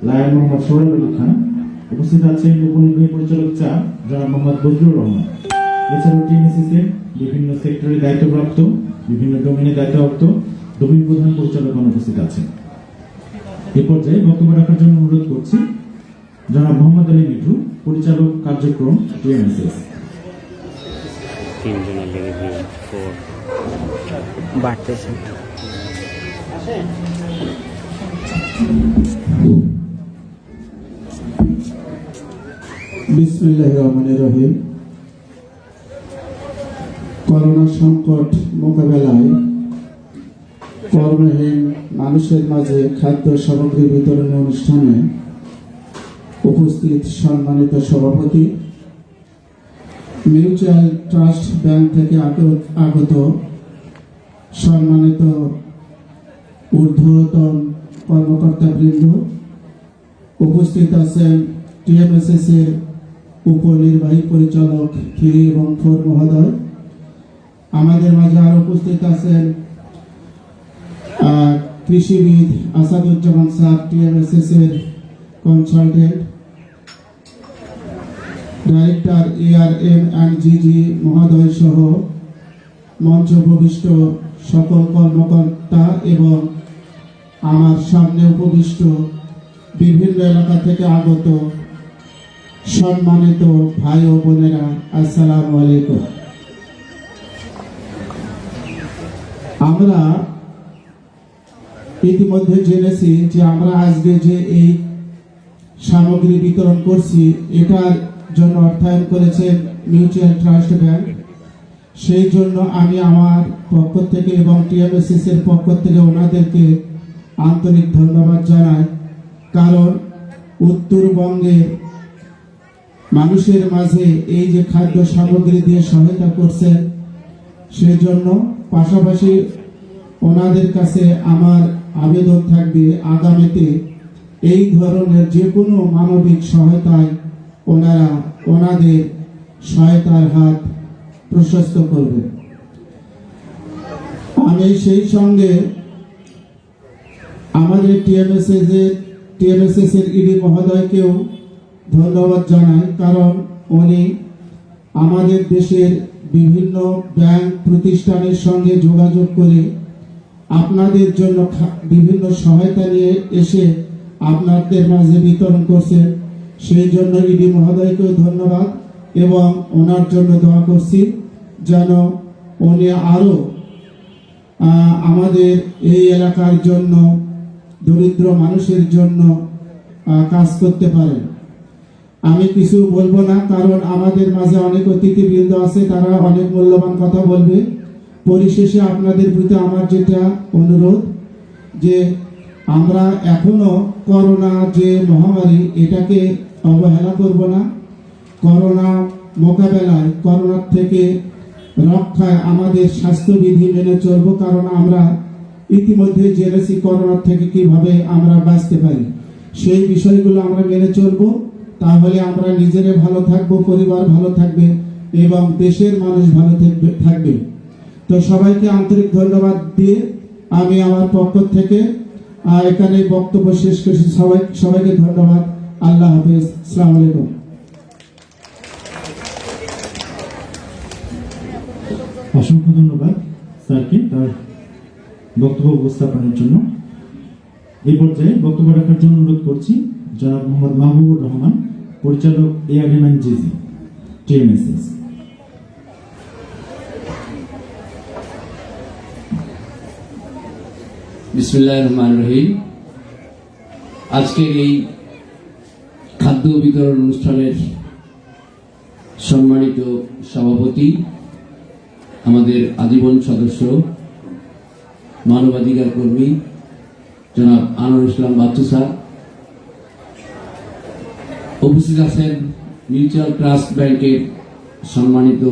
Lion Mohammad Sohel Ali Khan. উপস্থিত আছেন উপনির্বাহী পরিচালক 4 জনাব মোহাম্মদ বজলুর রহমান। এছাড়াও টিএমএসএস-এর বিভিন্ন সেক্টরে দায়িত্বপ্রাপ্ত, বিভিন্ন ডোমেনে দায়িত্বপ্রাপ্ত ডোমেন প্রধান পরিচালকগণ উপস্থিত আছেন। এ পর্যায়ে বক্তব্য রাখার জন্য অনুরোধ করছি জনাব মোহাম্মদ আলী মিঠু, পরিচালক কার্যক্রম টিএমএসএস। বিসমিল্লাহির রহমানির রহিম। করোনা সংকট মোকাবেলায় কর্মহীন মানুষের মাঝে খাদ্য সামগ্রী বিতরণ অনুষ্ঠানে উপস্থিত সম্মানিত সভাপতি, মিউচুয়াল ট্রাস্ট ব্যাংক থেকে আগত সম্মানিত ঊর্ধ্বতন কর্মকর্তাবৃন্দ, উপস্থিত আছেন টিএমএসএস এর উপনির্বাহী পরিচালক 3 এবং 4 মহোদয়। আমাদের মাঝে আরো উপস্থিত আছেন কৃষিবিদ আসাদুজ্জামান স্যার, টিএমএসএস এর কনসালটেন্ট ডাইরেক্টর ARM&GG মহোদয় সহ মঞ্চ উপবিষ্ট সকল কর্মকর্তা এবং আমার সামনে উপবিষ্ট বিভিন্ন এলাকা থেকে আগত সম্মানিত ভাই ও বোনেরা, আসসালামু আলাইকুম। আমরা ইতিমধ্যে জেনেছি যে আমরা আজকে যে এই সামগ্রী বিতরণ করছি, এটার জন্য অর্থায়ন করেছেন মিউচুয়াল ট্রাস্ট ব্যাংক। সেই জন্য আমি আমার পক্ষ থেকে এবং টিএমএসএস এর পক্ষ থেকে ওনাদেরকে আন্তরিক ধন্যবাদ জানাই। কারণ উত্তরবঙ্গে মানুষের মাঝে এই যে খাদ্য সামগ্রী দিয়ে সহায়তা করছেন, সেজন্য পাশাপাশি ওনাদের কাছে আমার আবেদন থাকবে আগামীতে এই ধরনের যে কোনো মানবিক সহায়তায় ওনারা ওনাদের সহায়তার হাত প্রশস্ত করবেন। আমি সেই সঙ্গে আমাদের টিএমএসএস এর ইডি মহোদয়কেও ধন্যবাদ জানাই। কারণ উনি আমাদের দেশের বিভিন্ন ব্যাংক প্রতিষ্ঠানের সঙ্গে যোগাযোগ করে আপনাদের জন্য বিভিন্ন সহায়তা নিয়ে এসে আপনাদের মাঝে বিতরণ করছেন। সেই জন্য ইডি মহোদয়কেও ধন্যবাদ এবং ওনার জন্য দোয়া করছি যেন উনি আরো আমাদের এই এলাকার জন্য, দরিদ্র মানুষের জন্য কাজ করতে পারেন। আমি কিছু বলবো না, কারণ আমাদের মাঝে অনেক অতিথিবৃন্দ আছে, তারা অনেক মূল্যবান কথা বলবে। পরিশেষে আপনাদের প্রতি আমার যেটা অনুরোধ, যে আমরা এখনো করোনা যে মহামারী, এটাকে অবহেলা করব না। করোনা মোকাবেলায়, করোনার থেকে রক্ষায় আমাদের স্বাস্থ্যবিধি মেনে চলবো। কারণ আমরা ইতিমধ্যে জেনেছি করোনার থেকে কিভাবে আমরা বাঁচতে পারি। সেই বিষয়গুলো আমরা মেনে চলবো, তাহলে আমরা নিজেরা ভালো থাকবো, পরিবার ভালো থাকবে এবং দেশের মানুষ ভালো থাকবে। তো সবাইকে আন্তরিক ধন্যবাদ দিয়ে আমি আমার পক্ষ থেকে এখানে বক্তব্য শেষ করছি। সবাইকে ধন্যবাদ। আল্লাহ হাফেজ। আসসালামু আলাইকুম। অসংখ্য ধন্যবাদ স্যারকে তার বক্তব্য উপস্থাপনের জন্য। এই পর্যায়ে বক্তব্য রাখার জন্য অনুরোধ করছি জনাব মোহাম্মদ মাহবুবুর রহমান, পরিচালক ARM&GG টিএমএসএস। বিসমিল্লাহির রহমানির রহিম। আজকের এই খাদ্য বিতরণ অনুষ্ঠানের সম্মানিত সভাপতি, আমাদের আজীবন সদস্য, মানবাধিকার কর্মী জনাব আনোয়ার ইসলাম বাচ্চু স্যার, উপস্থিত আছেন মিউচুয়াল ট্রাস্ট ব্যাংকের সম্মানিত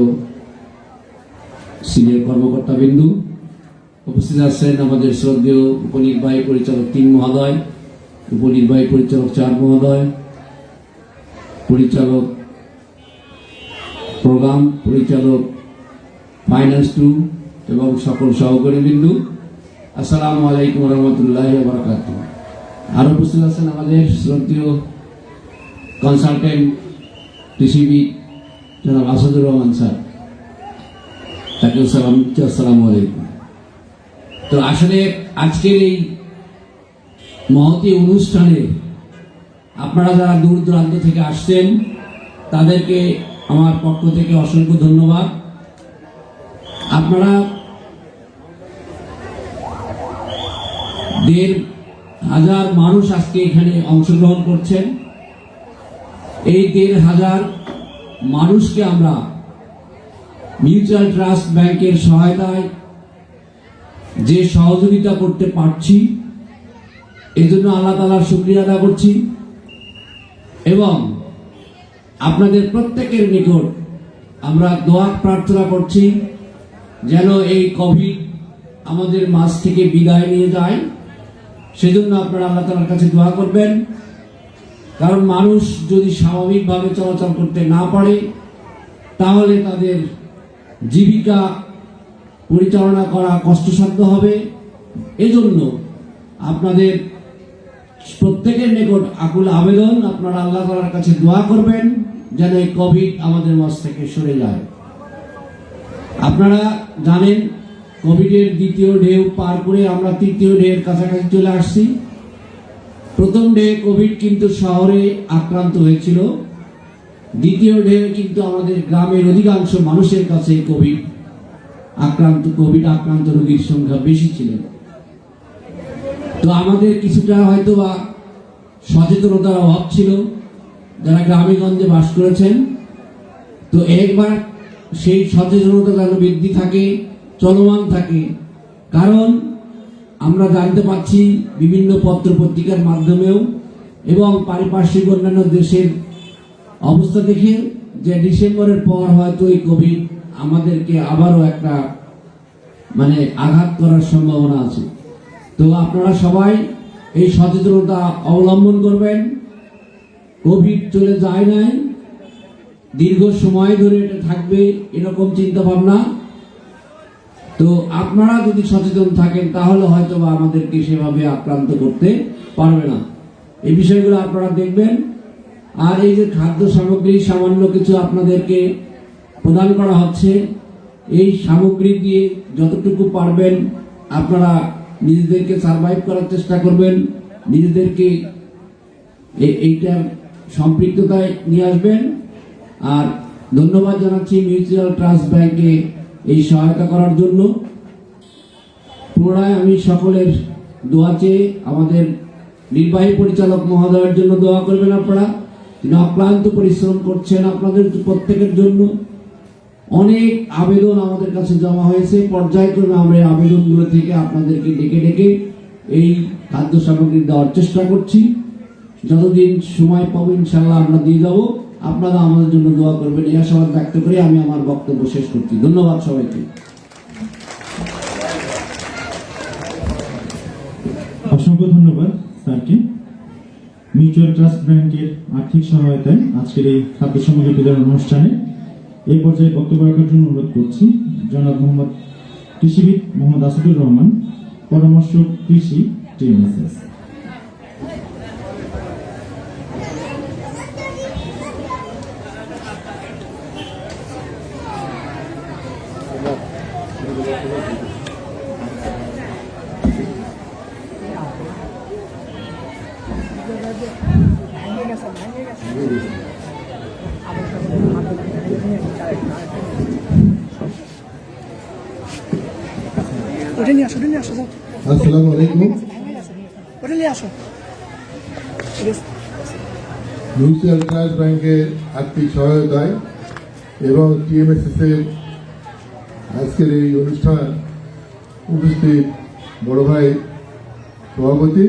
সিনিয়র কর্মকর্তাবৃন্দ, উপস্থিত আছেন আমাদের শ্রদ্ধেয় উপনির্বাহী পরিচালক 3 মহোদয়, উপনির্বাহী পরিচালক 4 মহোদয়, পরিচালক প্রোগ্রাম, পরিচালক ফাইন্যান্স 2 এবং সকল সহকর্মীবৃন্দ, আসসালামু আলাইকুম ওয়া রাহমাতুল্লাহি ওয়া বারাকাতুহু। আর উপস্থিত আছেন আমাদের শ্রদ্ধেয় কনসালটেন্ট কৃষিবিদ জনাব আসাদুর রহমান স্যার, তাকেও সালাম দিচ্ছি। আসসালামু আলাইকুম। তো আসলে আজকের এই মহতী অনুষ্ঠানে আপনারা যারা দূর দূরান্ত থেকে আসছেন তাদেরকে আমার পক্ষ থেকে অসংখ্য ধন্যবাদ। আপনারা 1,500 মানুষ আজকে এখানে অংশগ্রহণ করছেন। এই 1,500 মানুষকে আমরা মিউচুয়াল ট্রাস্ট ব্যাংকের সহায়তায় যে সহযোগিতা করতে পারছি এই জন্য আল্লাহ তাআলার শুকরিয়া আদা করছি এবং আপনাদের প্রত্যেকের নিকট আমরা দোয়া প্রার্থনা করছি যেন এই কোভিড আমাদের মাঝ থেকে বিদায় নিয়ে যায়। সেজন্য আপনারা আল্লাহ তাআলার কাছে দোয়া করবেন, কারণ মানুষ যদি স্বাভাবিকভাবে চলাচল করতে না পারে তাহলে তাদের জীবিকা পরিচালনা করা কষ্টসাধ্য হবে। এজন্য আপনাদের প্রত্যেকের নিকট আকুল আবেদন, আপনারা আল্লাহ তাআলার কাছে দোয়া করবেন যেন এই কোভিড আমাদের মাঝ থেকে সরে যায়। আপনারা জানেন কোভিডের দ্বিতীয় ঢেউ পার করে আমরা তৃতীয় ঢেউয়ের কাছাকাছি চলে আসছি। প্রথম ঢেউ কোভিড কিন্তু শহরে আক্রান্ত হয়েছিল, দ্বিতীয় ঢেউ কিন্তু আমাদের গ্রামের অধিকাংশ মানুষের কাছে কোভিড আক্রান্ত রোগীর সংখ্যা বেশি ছিল। তো আমাদের কিছুটা হয়তো বা সচেতনতার অভাব ছিল যারা গ্রামে গঞ্জে বাস করেছেন। তো একবার সেই সচেতনতা যেন বৃদ্ধি থাকে, চলমান থাকে, কারণ আমরা জানতে পারছি বিভিন্ন পত্র পত্রিকার মাধ্যমেও এবং পারিপার্শ্বিক অন্যান্য দেশের অবস্থা দেখে যে ডিসেম্বরের পর হয়তো এই কোভিড আমাদেরকে আবারও একটা আঘাত করার সম্ভাবনা আছে। তো আপনারা সবাই এই সচেতনতা অবলম্বন করবেন। কোভিড চলে যায় নাই, দীর্ঘ সময় ধরে এটা থাকবে এরকম চিন্তা ভাবনা। তো আপনারা যদি সচেতন থাকেন তাহলে হয়তো বা আমাদেরকে সেভাবে আক্রান্ত করতে পারবে না। এই বিষয়গুলো আপনারা দেখবেন। আর এই যে খাদ্য সামগ্রী সামান্য কিছু আপনাদেরকে প্রদান করা হচ্ছে, এই সামগ্রী দিয়ে যতটুকু পারবেন আপনারা নিজেদেরকে সার্ভাইভ করার চেষ্টা করবেন, নিজেদেরকে এইটার সম্পৃক্ততায় নিয়ে আসবেন। আর ধন্যবাদ জানাচ্ছি মিউচুয়াল ট্রাস্ট ব্যাংকে এই সহায়তা করার জন্য। পুনরায় আমি সকলের দোয়া চেয়ে আমাদের নির্বাহী পরিচালক মহোদয়ের জন্য দোয়া করবেন আপনারা, তিনি অক্লান্ত পরিশ্রম করছেন আপনাদের প্রত্যেকের জন্য। অনেক আবেদন আমাদের কাছে জমা হয়েছে, পর্যায়ক্রমে আমরা এই আবেদনগুলো থেকে আপনাদেরকে ডেকে ডেকে এই খাদ্য সামগ্রী দেওয়ার চেষ্টা করছি। যতদিন সময় পাবো ইনশাআল্লাহ আমরা দিয়ে যাব। আপনারা আমাদের জন্য দোয়া করবেন, এই আশাবাদ ব্যক্ত করে আমি আমার বক্তব্য শেষ করছি। ধন্যবাদ সবাইকে। অসংখ্য ধন্যবাদ স্যারকে। মিউচুয়াল ট্রাস্ট ব্যাংকের আর্থিক সহায়তায় আজকের এই খাদ্য সামগ্রী বিতরণ অনুষ্ঠানে এই পর্যায়ে বক্তব্য রাখার জন্য অনুরোধ করছি জনাব মোহাম্মদ কৃষিবিদ মোহাম্মদ আসাদুর রহমান, পরামর্শক কৃষি টিএমএসএস। আসসালামু আলাইকুম। মিউচুয়াল ট্রাস্ট ব্যাংকের আর্থিক সহায়তায় এবং টিএমএসএস এর আজকের এই অনুষ্ঠান উপস্থিত বড় ভাই সভাপতি,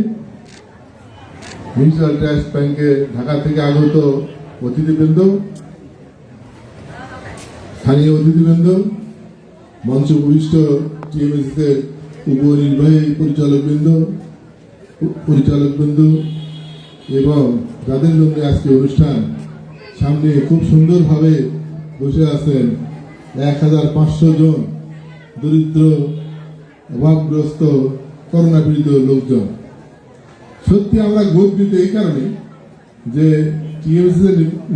মিউচুয়াল ট্রাস্ট ব্যাংকের ঢাকা থেকে আগত অতিথিবৃন্দ, স্থানীয় অতিথিবৃন্দ, মঞ্চ উপবিষ্ট টিএমএসএস এর উপনির্বাহী পরিচালকবৃন্দ এবং যাদের জন্য আজকে অনুষ্ঠান, সামনে খুব সুন্দরভাবে বসে আছেন 1500 জন দরিদ্র অভাবগ্রস্ত করোনা পীড়িত লোকজন। সত্যি আমরা গর্বিত এই কারণে যে টিএমসি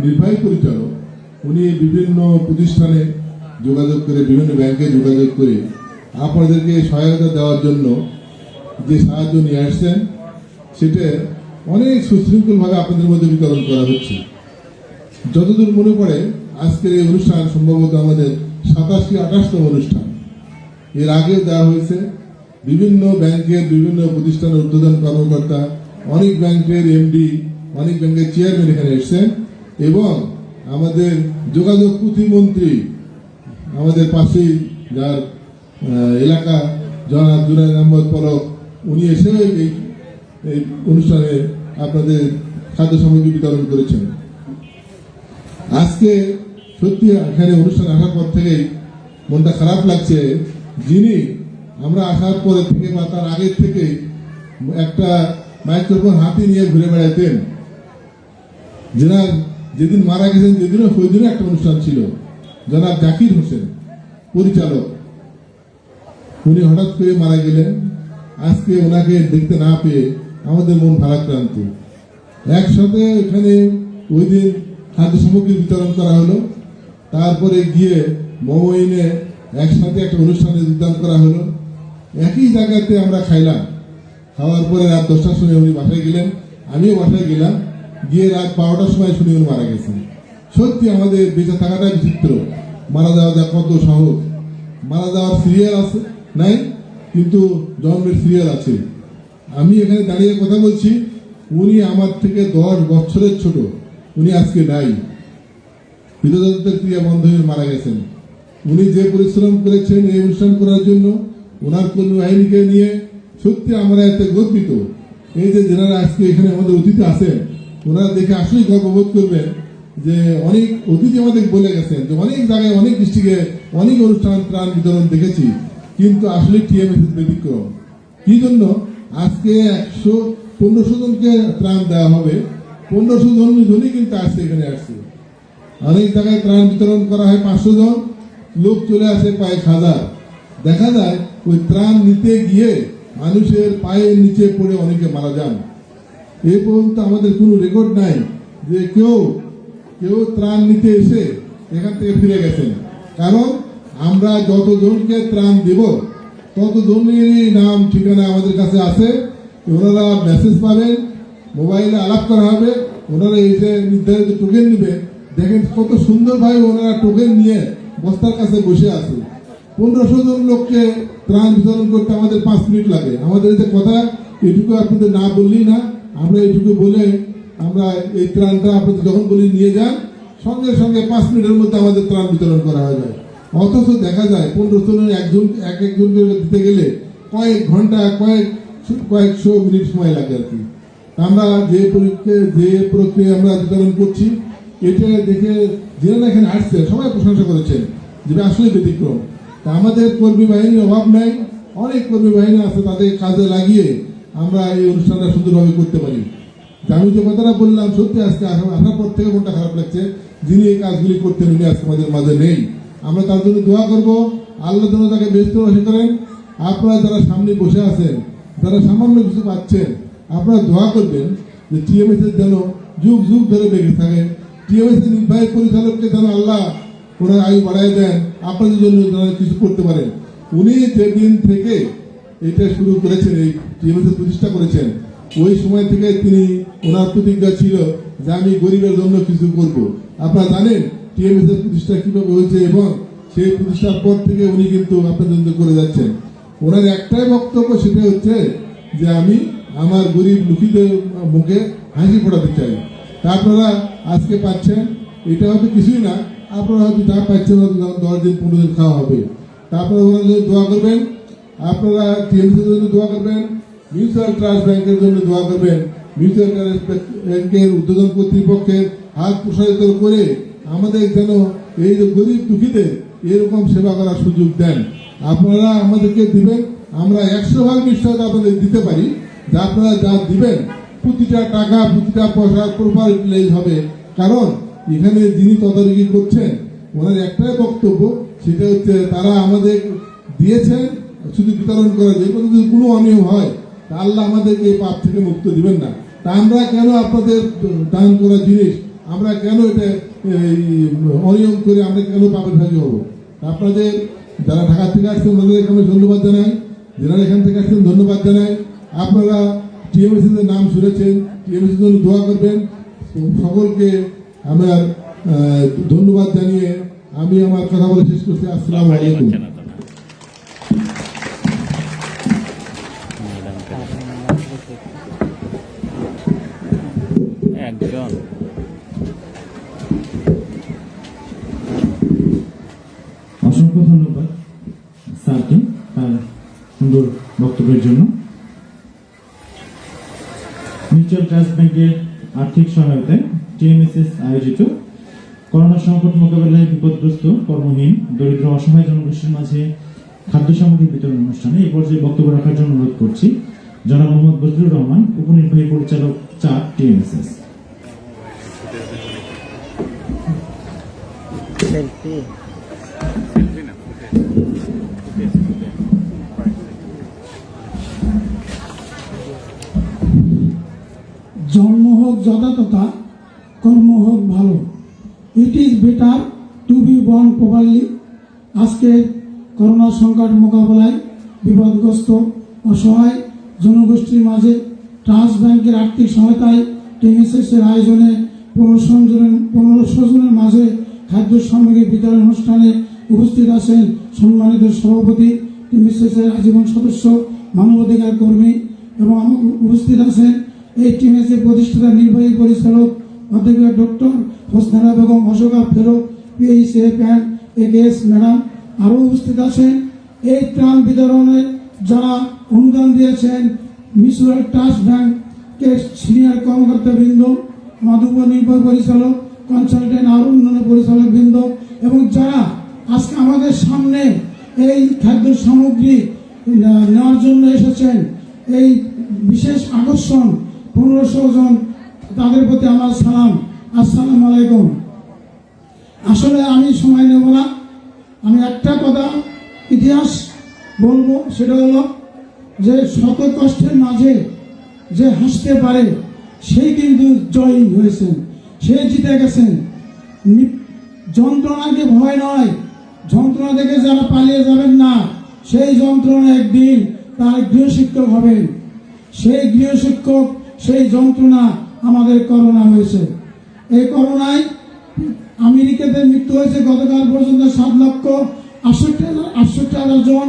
নির্বাহী পরিচালক উনি বিভিন্ন প্রতিষ্ঠানে যোগাযোগ করে, বিভিন্ন ব্যাংকে যোগাযোগ করে আপনাদেরকে সহায়তা দেওয়ার জন্য যে সাহায্য নিয়ে আসছেন সেটা অনেক সুশৃঙ্খলভাবে আপনাদের মধ্যে বিতরণ করা হচ্ছে। যতদূর মনে পড়ে আজকের এই অনুষ্ঠান সম্ভবত আমাদের 27 কি 28তম অনুষ্ঠান। এর আগেও দেওয়া হয়েছে বিভিন্ন ব্যাংকের বিভিন্ন প্রতিষ্ঠানের ঊর্ধ্বতন কর্মকর্তা, অনেক ব্যাংকের এমডি, অনেক ব্যাংকের চেয়ারম্যান এখানে এসেছেন এবং আমাদের যোগাযোগ প্রতিমন্ত্রী আমাদের পাশেই যার এলাকা জনাব জুনায়েদ আহমদ পলক উনি এসেও এই অনুষ্ঠানে আপনাদের খাদ্য সামগ্রী বিতরণ করেছেন। আজকে সত্যি এখানে অনুষ্ঠান আসার পর থেকেই মনটা খারাপ লাগছে, যিনি আমরা আসার পরে থেকে বা তার আগের থেকে একটা মাইক্রোফোন হাতে নিয়ে ঘুরে বেড়াতেন, যেনার যেদিন মারা গেছেন যেদিনও ওই দিনও একটা অনুষ্ঠান ছিল, জনাব জাকির হোসেন পরিচালক, উনি হঠাৎ করে মারা গেলেন। আজকে ওনাকে দেখতে না পেয়ে আমাদের মন ভারাক্রান্ত। একসাথে এখানে ওই দিন খাদ্য সামগ্রী বিতরণ করা হলো, তারপরে গিয়ে মোমোইনে একসাথে একটা অনুষ্ঠানে যোগদান করা হলো, একই জায়গাতে আমরা খাইলাম। খাওয়ার পরে রাত 10টার সময় উনি বাসায় গেলেন, আমিও বাসায় গেলাম, গিয়ে রাত 12টার সময় শুনে উনি মারা গেছেন। সত্যি আমাদের বেঁচে থাকাটা বিচিত্র, মারা যাওয়া যা কত সহজ। মারা যাওয়ার সিরিয়াল আছে নাই, কিন্তু জন্মের সিরিয়াল আছে। আমি এখানে দাঁড়িয়ে কথা বলছি, উনি আমার থেকে 10 বছরের ছোট, উনি আজকে নাই, হৃদযন্ত্রের ক্রিয়া বন্ধ হয়ে মারা গেছেন। উনি যে পরিশ্রম করেছেন এই অনুষ্ঠান করার জন্য, ওনার কর্মী বাহিনীকে নিয়ে সত্যি আমরা এতে গর্বিত। এই যে যারা আজকে এখানে আমাদের অতিথি আছেন, ওনারা দেখে আসলেই গর্ববোধ করবেন যে অনেক অতিথি আমাদের বলে গেছেন যে অনেক জায়গায় অনেক ডিস্ট্রিক্টে অনেক অনুষ্ঠান ত্রাণ বিতরণ দেখেছি, কিন্তু আসলে টিএমএস ব্যতিক্রম। কি জন্য আজকে 1500 জনকে ত্রাণ দেওয়া হবে, 1500 জনই কিন্তু আসছে, এখানে আসছে। অনেক জায়গায় ত্রাণ বিতরণ করা হয় 500 জন, লোক চলে আসে কয়েক হাজার। দেখা যায় ওই ত্রাণ নিতে গিয়ে মানুষের পায়ের নিচে পড়ে অনেকে মারা যান। এই পর্যন্ত আমাদের কোনো রেকর্ড নাই যে কেউ ত্রাণ নিতে এসে এখান থেকে ফিরে গেছেন। কারণ আমরা যতজনকে ত্রাণ দেব ততজনেরই নাম ঠিকানা আমাদের কাছে আছে। ওনারা মেসেজ পাবেন, মোবাইলে আলাপ করা হবে, ওনারা এই যে নির্ধারিত টোকেন নেবে। দেখেন কত সুন্দরভাবে ওনারা টোকেন নিয়ে বস্তার কাছে বসে আছে। 1500 জন লোককে ত্রাণ বিতরণ করতে আমাদের 5 মিনিট লাগে। আমাদের যে কথা এটুকু আপনাদের না বললেই না, আমরা এটুকু বলে আমরা এই ত্রাণটা আপনাদের যখন বলি নিয়ে যান, সঙ্গে সঙ্গে 5 মিনিটের মধ্যে আমাদের ত্রাণ বিতরণ করা হয়ে যায়। অথচ দেখা যায় 1500 জনের একজনকে দিতে গেলে কয়েক ঘন্টা কয়েকশো মিনিট সময় লাগে আর কি। আমরা যে প্রক্রিয়া আমরা বিতরণ করছি, এটা দেখে যারা এখানে আসছে সবাই প্রশংসা করেছেন যেটা আসলে ব্যতিক্রম। তা আমাদের কর্মী বাহিনীর অভাব নাই, অনেক কর্মী বাহিনী আছে, তাদের কাজে লাগিয়ে আমরা এই অনুষ্ঠানটা সুন্দরভাবে করতে পারি। আমি যে কথাটা বললাম, সত্যি আজকে আসার পর থেকে মনটা খারাপ লাগছে, যিনি এই কাজগুলি করতেন উনি আজকে আমাদের মাঝে নেই। আমরা তার জন্য দোয়া করব, আল্লাহ যেন তাকে ব্যস্তবাসী করেন। আপনারা যারা সামনে বসে আছেন, যারা সামান্য কিছু পাচ্ছেন, আপনারা দোয়া করবেন যে টিএমএস এর যেন যুগ যুগ ধরে বেঁচে থাকে। টিএমএস এর নির্বাহী পরিচালককে যেন আল্লাহ ওনার আয়ু বাড়ায় দেন, আপনাদের জন্য কিছু করতে পারেন। উনি যেদিন থেকে এটা শুরু করেছেন, এই টিএমএস এর প্রতিষ্ঠা করেছেন, ওই সময় থেকে তিনি ওনার প্রতিজ্ঞা ছিল যে আমি গরিবের জন্য কিছু করব। আপনারা জানেন টিএমএস এর প্রতিষ্ঠা কিভাবে হয়েছে এবং সেই প্রতিষ্ঠার পর থেকে উনি কিন্তু আপনাদের জন্য করে যাচ্ছেন। ওনার একটাই বক্তব্য, সেটা হচ্ছে যে আমি আমার গরিব দুঃখীদের মুখে হাসি ফোটাতে চাই। তা আপনারা আজকে পাচ্ছেন, এটা হয়তো কিছুই না, আপনারা হয়তো যা পাচ্ছেন 10 দিন 15 দিন খাওয়া হবে। তা আপনারা ওনার জন্য দোয়া করবেন, আপনারা টিএমএস এর জন্য দোয়া করবেন, মিউচুয়াল ট্রাস্ট ব্যাংকের জন্য দোয়া করবেন। মিউচুয়াল ট্রাস্ট ব্যাংকের উদ্বোধন কর্তৃপক্ষের হাত প্রসারিত করে আমাদের যেন এই যে গরিব দুঃখীদের এরকম সেবা করার সুযোগ দেন। আপনারা আমাদেরকে দিবেন, আমরা 100% নিশ্চয়তা আপনাদের দিতে পারি যে আপনারা যা দিবেন প্রতিটা টাকা প্রতিটা পয়সা প্রপার ইউটিলাইজ হবে। কারণ এখানে যিনি তদারকি করছেন ওনার একটাই বক্তব্য, সেটা হচ্ছে তারা আমাদের দিয়েছেন শুধু বিতরণ করা যায়, যদি কোনো অনিয়ম হয় তা আল্লাহ আমাদেরকে এই পাপ থেকে মুক্ত দিবেন না। তা আমরা কেন আপনাদের দান করা জিনিস আমরা কেন এটা অনিয়ম করে আমরা কেন পাপের ভাগী হবো? আপনাদের যারা ঢাকা থেকে আসছেন ওনাদের আমি ধন্যবাদ জানাই, যারা এখান থেকে আসছেন ধন্যবাদ জানাই। আপনারা টিএমএসিদের নাম শুনেছেন, টিএমএসির জন্য দোয়া করবেন। সকলকে আমার ধন্যবাদ জানিয়ে আমি আমার কথা বলে শেষ করছি। আসসালামু আলাইকুম। একজন অসংখ্য ধন্যবাদ স্যারকে তার সুন্দর বক্তব্যের জন্য। মিউচুয়াল ট্রাস্ট ব্যাংকের আর্থিক সহায়তায় টিএমএসএস আয়োজিত করোনা সংকট মোকাবেলায় বিপদগ্রস্ত, কর্মহীন, দরিদ্র, অসহায় জনগোষ্ঠীর মাঝে খাদ্য সামগ্রী বিতরণ অনুষ্ঠানে এই পর্যায়ে বক্তব্য রাখার জন্য অনুরোধ করছি জনাব মোহাম্মদ বজলুর রহমান, উপনির্বাহী পরিচালক 4 টিএমএসএস। জন্ম হোক যথাতথা, কর্ম হোক ভালো। It is better to B born properly. আজকে করোনা সংকট মোকাবেলায় বিপদগ্রস্ত অসহায় জনগোষ্ঠীর মাঝে ট্রাস্ট ব্যাংকের আর্থিক সহায়তায় টিএমএসএস-এর আয়োজনে 1500 জনের মাঝে খাদ্য সামগ্রী বিতরণ অনুষ্ঠানে উপস্থিত আছেন সম্মানিত সভাপতি, টিএমএসএস-এর আজীবন সদস্য, মানবাধিকার কর্মী এবং উপস্থিত আছেন এই টিএমএসএস প্রতিষ্ঠাতা নির্বাহী পরিচালক অধ্যক্ষ ডক্টর হোসনারা বেগম, অশোকা ফেরো, পিএইচএফ অ্যান্ড একেএস ম্যাডাম। আরও উপস্থিত আছেন এই ত্রাণ বিতরণে যারা অনুদান দিয়েছেন মিউচুয়াল ট্রাস্ট ব্যাংকের সিনিয়র কর্মকর্তাবৃন্দ, আমাদের উপনির্বাহী পরিচালক, কনসালটেন্ট, আরও অন্যান্য পরিচালক বৃন্দ এবং যারা আজকে আমাদের সামনে এই খাদ্য সামগ্রী নেওয়ার জন্য এসেছেন, এই বিশেষ আকর্ষণ 1500 জন, তাদের প্রতি আমার সালাম। আসসালামু আলাইকুম। আসলে আমি সময় নেব না, আমি একটা কথা ইতিহাস বলবো, সেটা হলো যে শত কষ্টের মাঝে যে হাসতে পারে সেই কিন্তু জয়ী হয়েছেন, সে জিতে গেছেন। যন্ত্রণাকে ভয় নয়, যন্ত্রণা থেকে যারা পালিয়ে যাবেন না, সেই যন্ত্রণা একদিন তার গৃহশিক্ষক হবেন। সেই গৃহশিক্ষক, সেই যন্ত্রণা আমাদের করোনা হয়েছে। এই করোনায় আমেরিকাতে মৃত্যু হয়েছে গতকাল পর্যন্ত 7,68,000 জন।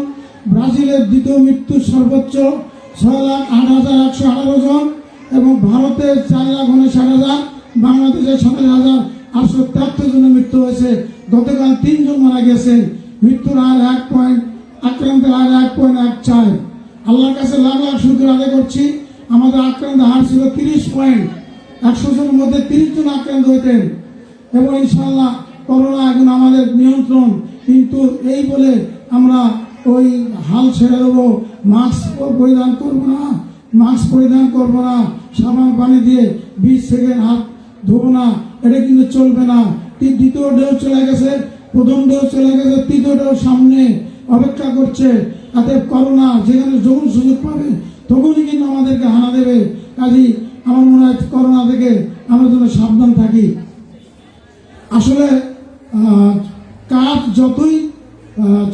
ব্রাজিলের দ্বিতীয় মৃত্যু সর্বোচ্চ 6,08,118 জন এবং ভারতে 4,59,000, বাংলাদেশে 27,873 জনের মৃত্যু হয়েছে। গতকাল 3 জন মারা গেছেন। মৃত্যুর হার আক্রান্তের হার 1.14। আল্লাহর কাছে লাখ লাখ শুকর আদায় করছি। আমাদের আক্রান্তের হার ছিল 30 পয়েন্ট, 100 জনের মধ্যে 30 জন আক্রান্ত হইতেন এবং ইনশাআল্লাহ করোনা এখন আমাদের নিয়ন্ত্রণ। কিন্তু এই বলে আমরা ওই হাল ছেড়ে দেবো, মাস্ক পরিধান করবো না, মাস্ক পরিধান করবো না, সাবান পানি দিয়ে 20 সেকেন্ড হাত ধোবো না, এটা কিন্তু চলবে না। দ্বিতীয় ডোজ চলে গেছে, প্রথম ডোজ চলে গেছে, তৃতীয় ডোজ সামনে অপেক্ষা করছে। তাতে করোনা যেখানে যখন সুযোগ পাবে তখনই কিন্তু আমাদেরকে হানা দেবে। কাজেই আমার মনে হয় করোনা থেকে আমরা যেন সাবধান থাকি। আসলে কাজ যতই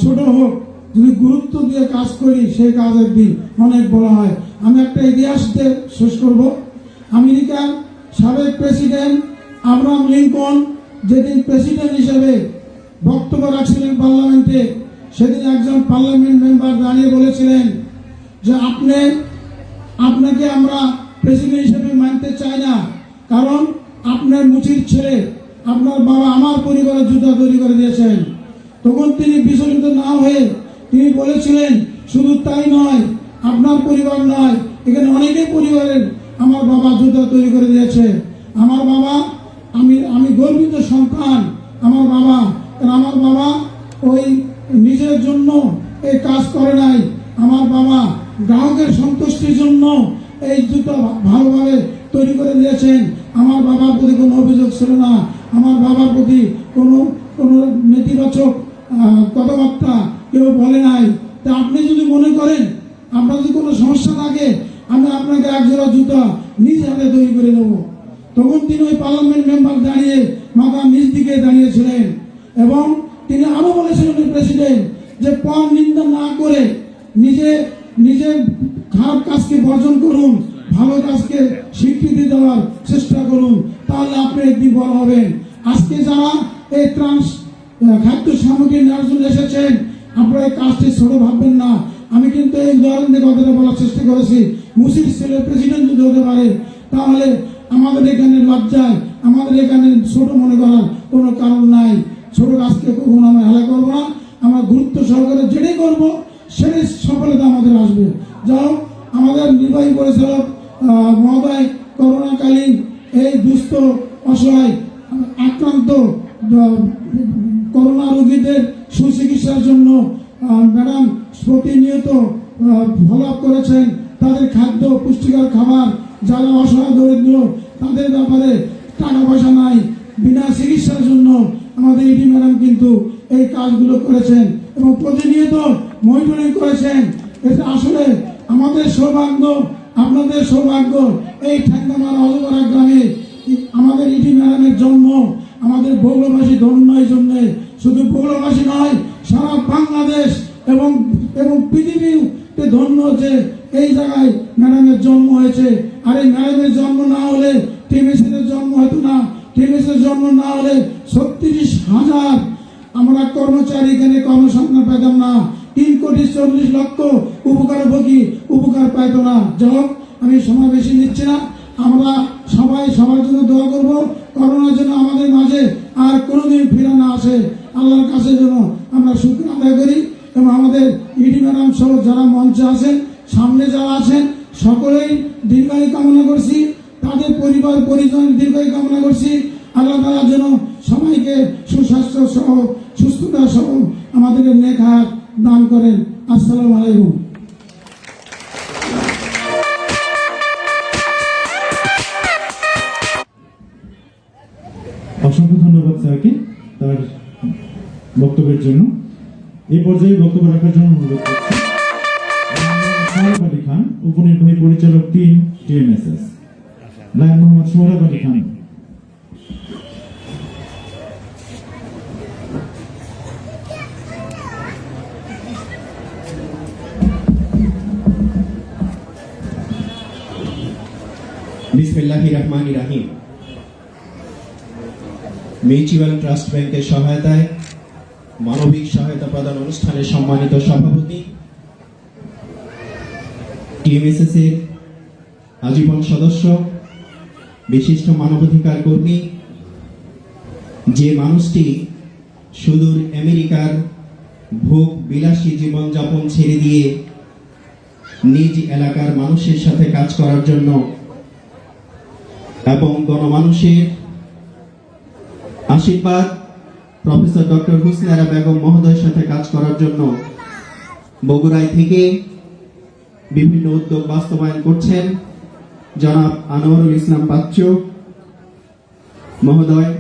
ছোট হোক, যদি গুরুত্ব দিয়ে কাজ করি সেই কাজ একদিন অনেক বড় হয়। আমি একটা ইতিহাস দিয়ে শেষ করব। আমেরিকার সাবেক প্রেসিডেন্ট আব্রাহাম লিঙ্কন যেদিন প্রেসিডেন্ট হিসেবে বক্তব্য রাখছিলেন পার্লামেন্টে, সেদিন একজন পার্লামেন্ট মেম্বার দাঁড়িয়ে বলেছিলেন যে আপনাকে আমরা প্রেসিডেন্ট হিসেবে মানতে চাই না, কারণ আপনার মুচির ছেলে, আপনার বাবা আমার পরিবারের জুতা তৈরি করে দিয়েছেন। তখন তিনি বিচলিত না হয়ে তিনি বলেছিলেন, শুধু তাই নয়, আপনার পরিবার নয়, এখানে অনেকেই পরিবারের আমার বাবা জুতা তৈরি করে দিয়েছে। আমার বাবা, আমি গর্বিত সন্তান আমার বাবা, কারণ আমার বাবা ওই নিজের জন্য এই কাজ করে নাই। আমার বাবা গ্রাহকের সন্তুষ্টির জন্য এই জুতো ভালোভাবে তৈরি করে দিয়েছেন। আমার বাবার প্রতি কোনো অভিযোগ ছিল না, আমার বাবার প্রতি কোনো নেতিবাচক কথাবার্তা কেউ বলে নাই। তা আপনি যদি মনে করেন আপনার যদি কোনো সমস্যা থাকে, আমি আপনাকে একজোড়া জুতা নিজ হাতে তৈরি করে দেবো। তখন তিনি ওই পার্লামেন্ট মেম্বার দাঁড়িয়ে মাথা নিচ দিকে দাঁড়িয়েছিলেন এবং তিনি আরো বলেছিলেন প্রেসিডেন্ট যে পর নিন্দা না করে নিজের খারাপ কাজকে বর্জন করুন, ভালো কাজকে স্বীকৃতি দেওয়ার চেষ্টা করুন, তাহলে আপনি একদিন বড় হবেন। আজকে যারা এই খাদ্য সামগ্রী নেওয়ার জন্য এসেছেন, আপনারা এই কাজটি ছোট ভাববেন না। আমি কিন্তু এই উদাহরণ দিয়ে কথাটা বলার চেষ্টা করেছি, মুসির ছেলে প্রেসিডেন্ট যদি হতে পারে তাহলে আমাদের এখানে লজ্জায়, আমাদের এখানে ছোট মনে করার কোনো কারণ নাই। ছোট কাজকে কখনো আমরা হেলা করবো না, আমরা গুরুত্ব সহকারে যেটাই করবো সেটাই সফলতা আমাদের আসবে। যাও আমাদের নির্বাহী পরিচালক মহোদয় করোনাকালীন এই দুস্থ অসহায় আক্রান্ত করোনা রোগীদের সুচিকিৎসার জন্য ম্যাডাম প্রতিনিয়ত ফলো আপ করেছেন। তাদের খাদ্য পুষ্টিকর খাবার, যারা অসহায় দরিদ্র তাদের ব্যাপারে টাকা পয়সা নাই, বিনা চিকিৎসার জন্য আমাদের ইডি ম্যাডাম কিন্তু এই কাজগুলো করেছেন এবং প্রতিনিয়ত মনিটরিং করেছেন। এটা আসলে আমাদের সৌভাগ্য, আপনাদের সৌভাগ্য। এই ঠ্যাঙ্গামার অজগরা গ্রামে আমাদের ইডি ম্যাডামের জন্ম। আমাদের বগুড়াবাসী ধন্য এই জন্য, শুধু বগুড়াবাসী নয় সারা বাংলাদেশ এবং পৃথিবীতে ধন্য যে এই জায়গায় ম্যাডামের জন্ম হয়েছে। আর এই ম্যাডামের জন্ম না হলে টিএমএসের জন্ম হতো না। টিএমএসের জন্ম না হলে 36,000 আমরা কর্মচারী এখানে কর্মসংস্থান পেতাম না। 3,40,00,000 উপকারভোগী উপকার পাইত না। যাই আমি সময় বেশি নিচ্ছি না, আমরা সবাই সবার জন্য দোয়া করব, করোনার জন্য আমাদের মাঝে আর কোনোদিন ফিরে না আসে। আল্লাহর কাছে যেন আমরা শুকর আদায় করি এবং আমাদের ইডি ম্যাডাম সহ যারা মঞ্চে আছেন, সামনে যারা আছেন, সকলেই দীর্ঘায়ু কামনা করছি, তাদের পরিবার পরিজনের দীর্ঘায়ু কামনা করছি। আল্লাহ তাআলা যেন সবাইকে সুস্বাস্থ্য সহ সুস্থতা সহ আমাদেরকে নেক হায়াত দান করেন। আসসালামু আলাইকুম। অসংখ্য ধন্যবাদ স্যারকে তার বক্তব্যের জন্য। এই পর্যায়ে বক্তব্য রাখার জন্য অনুরোধ করছি সোহরাব আলী খান, উপনির্বাহী পরিচালক 3 টিএমএসএস। লায়ন মোহাম্মদ সোহরাব আলী খান। বিসমিল্লাহির রহমানির রহিম। মিউচুয়াল ট্রাস্ট ব্যাংকের সহায়তায় মানবিক সহায়তা প্রদান অনুষ্ঠানের সম্মানিত সভাপতি, টিএমএসএস এর আজীবন সদস্য, বিশিষ্ট মানবাধিকার কর্মী, যে মানুষটি সুদূর আমেরিকার ভোগ বিলাসী জীবনযাপন ছেড়ে দিয়ে নিজ এলাকার মানুষের সাথে কাজ করার জন্য এবং গণমানুষের আশীর্বাদ প্রফেসর ডক্টর হুসনারা বেগম মহোদয়ের সাথে কাজ করার জন্য বগুড়ায় থেকে বিভিন্ন উদ্যোগ বাস্তবায়ন করছেন জনাব আনোয়ারুল ইসলাম বাচ্চু মহোদয়।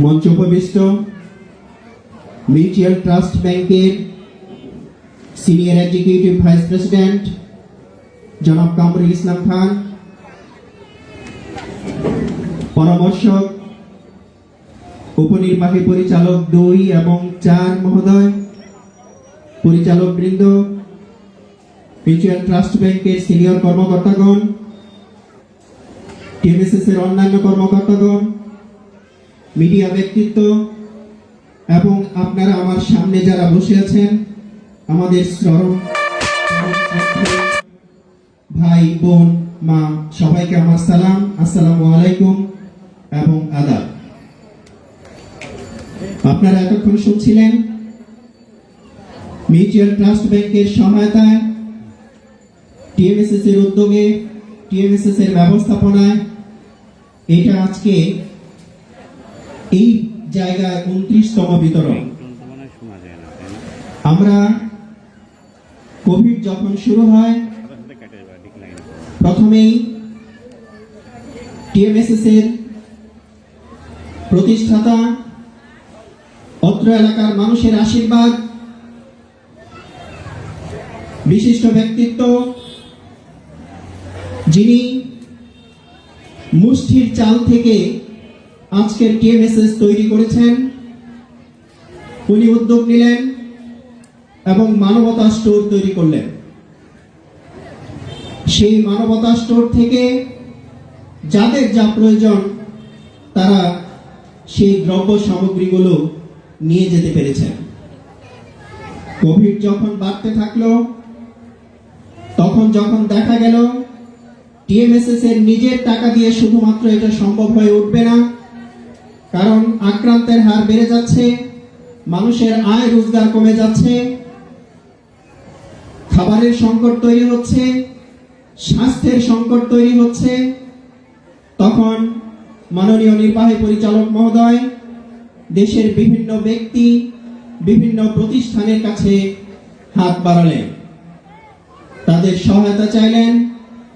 মঞ্চ উপবিষ্ট মিউচুয়াল ট্রাস্ট ব্যাংকের সিনিয়র এক্সিকিউটিভ ভাইস প্রেসিডেন্ট জনাব কামরুল ইসলাম খান, পরামর্শক উপনির্বাহী পরিচালক 2 এবং 4 মহোদয়, পরিচালক বৃন্দ, মিউচুয়াল ট্রাস্ট ব্যাংকের সিনিয়র কর্মকর্তাগণ, টিএমএসএস এর অন্যান্য কর্মকর্তাগণ, মিডিয়া ব্যক্তিত্ব এবং আপনারা আমার সামনে যারা বসে আছেন, আমাদের ভাই বোন মা, সবাইকে আমার সালাম, আসসালামু আলাইকুম এবং আদাব। আপনারা এতক্ষণ শুনছিলেন মিউচুয়াল ট্রাস্ট ব্যাংকের সহায়তায়, টিএমএসএস এর উদ্যোগে, টিএমএসএস এর ব্যবস্থাপনায় এটা আজকে এই জায়গায় 29তম বিতরণ। আমরা কোভিড যখন শুরু হয় প্রথমেই টিএমএসএস এর প্রতিষ্ঠাতা, অত্র এলাকার মানুষের আশীর্বাদ, বিশিষ্ট ব্যক্তিত্ব যিনি মুষ্টির চাল থেকে আজকের টিএমএসএস তৈরি করেছেন, উনি উদ্যোগ নিলেন এবং মানবতা স্টোর তৈরি করলেন। সেই মানবতা স্টোর থেকে যাদের যা প্রয়োজন তারা সেই দ্রব্য সামগ্রীগুলো নিয়ে যেতে পেরেছেন। কোভিড যখন বাড়তে থাকলো, তখন যখন দেখা গেল টিএমএসএস এর নিজের টাকা দিয়ে শুধুমাত্র এটা সম্ভব হয়ে উঠবে না, কারণ আক্রান্তের হার বেড়ে যাচ্ছে, মানুষের আয় রোজগার কমে যাচ্ছে, খাবারের সংকট তৈরি হচ্ছে, স্বাস্থ্যের সংকট তৈরি হচ্ছে, তখন মাননীয় নির্বাহী পরিচালক মহোদয় দেশের বিভিন্ন ব্যক্তি, বিভিন্ন প্রতিষ্ঠানের কাছে হাত বাড়ালেন, তাদের সহায়তা চাইলেন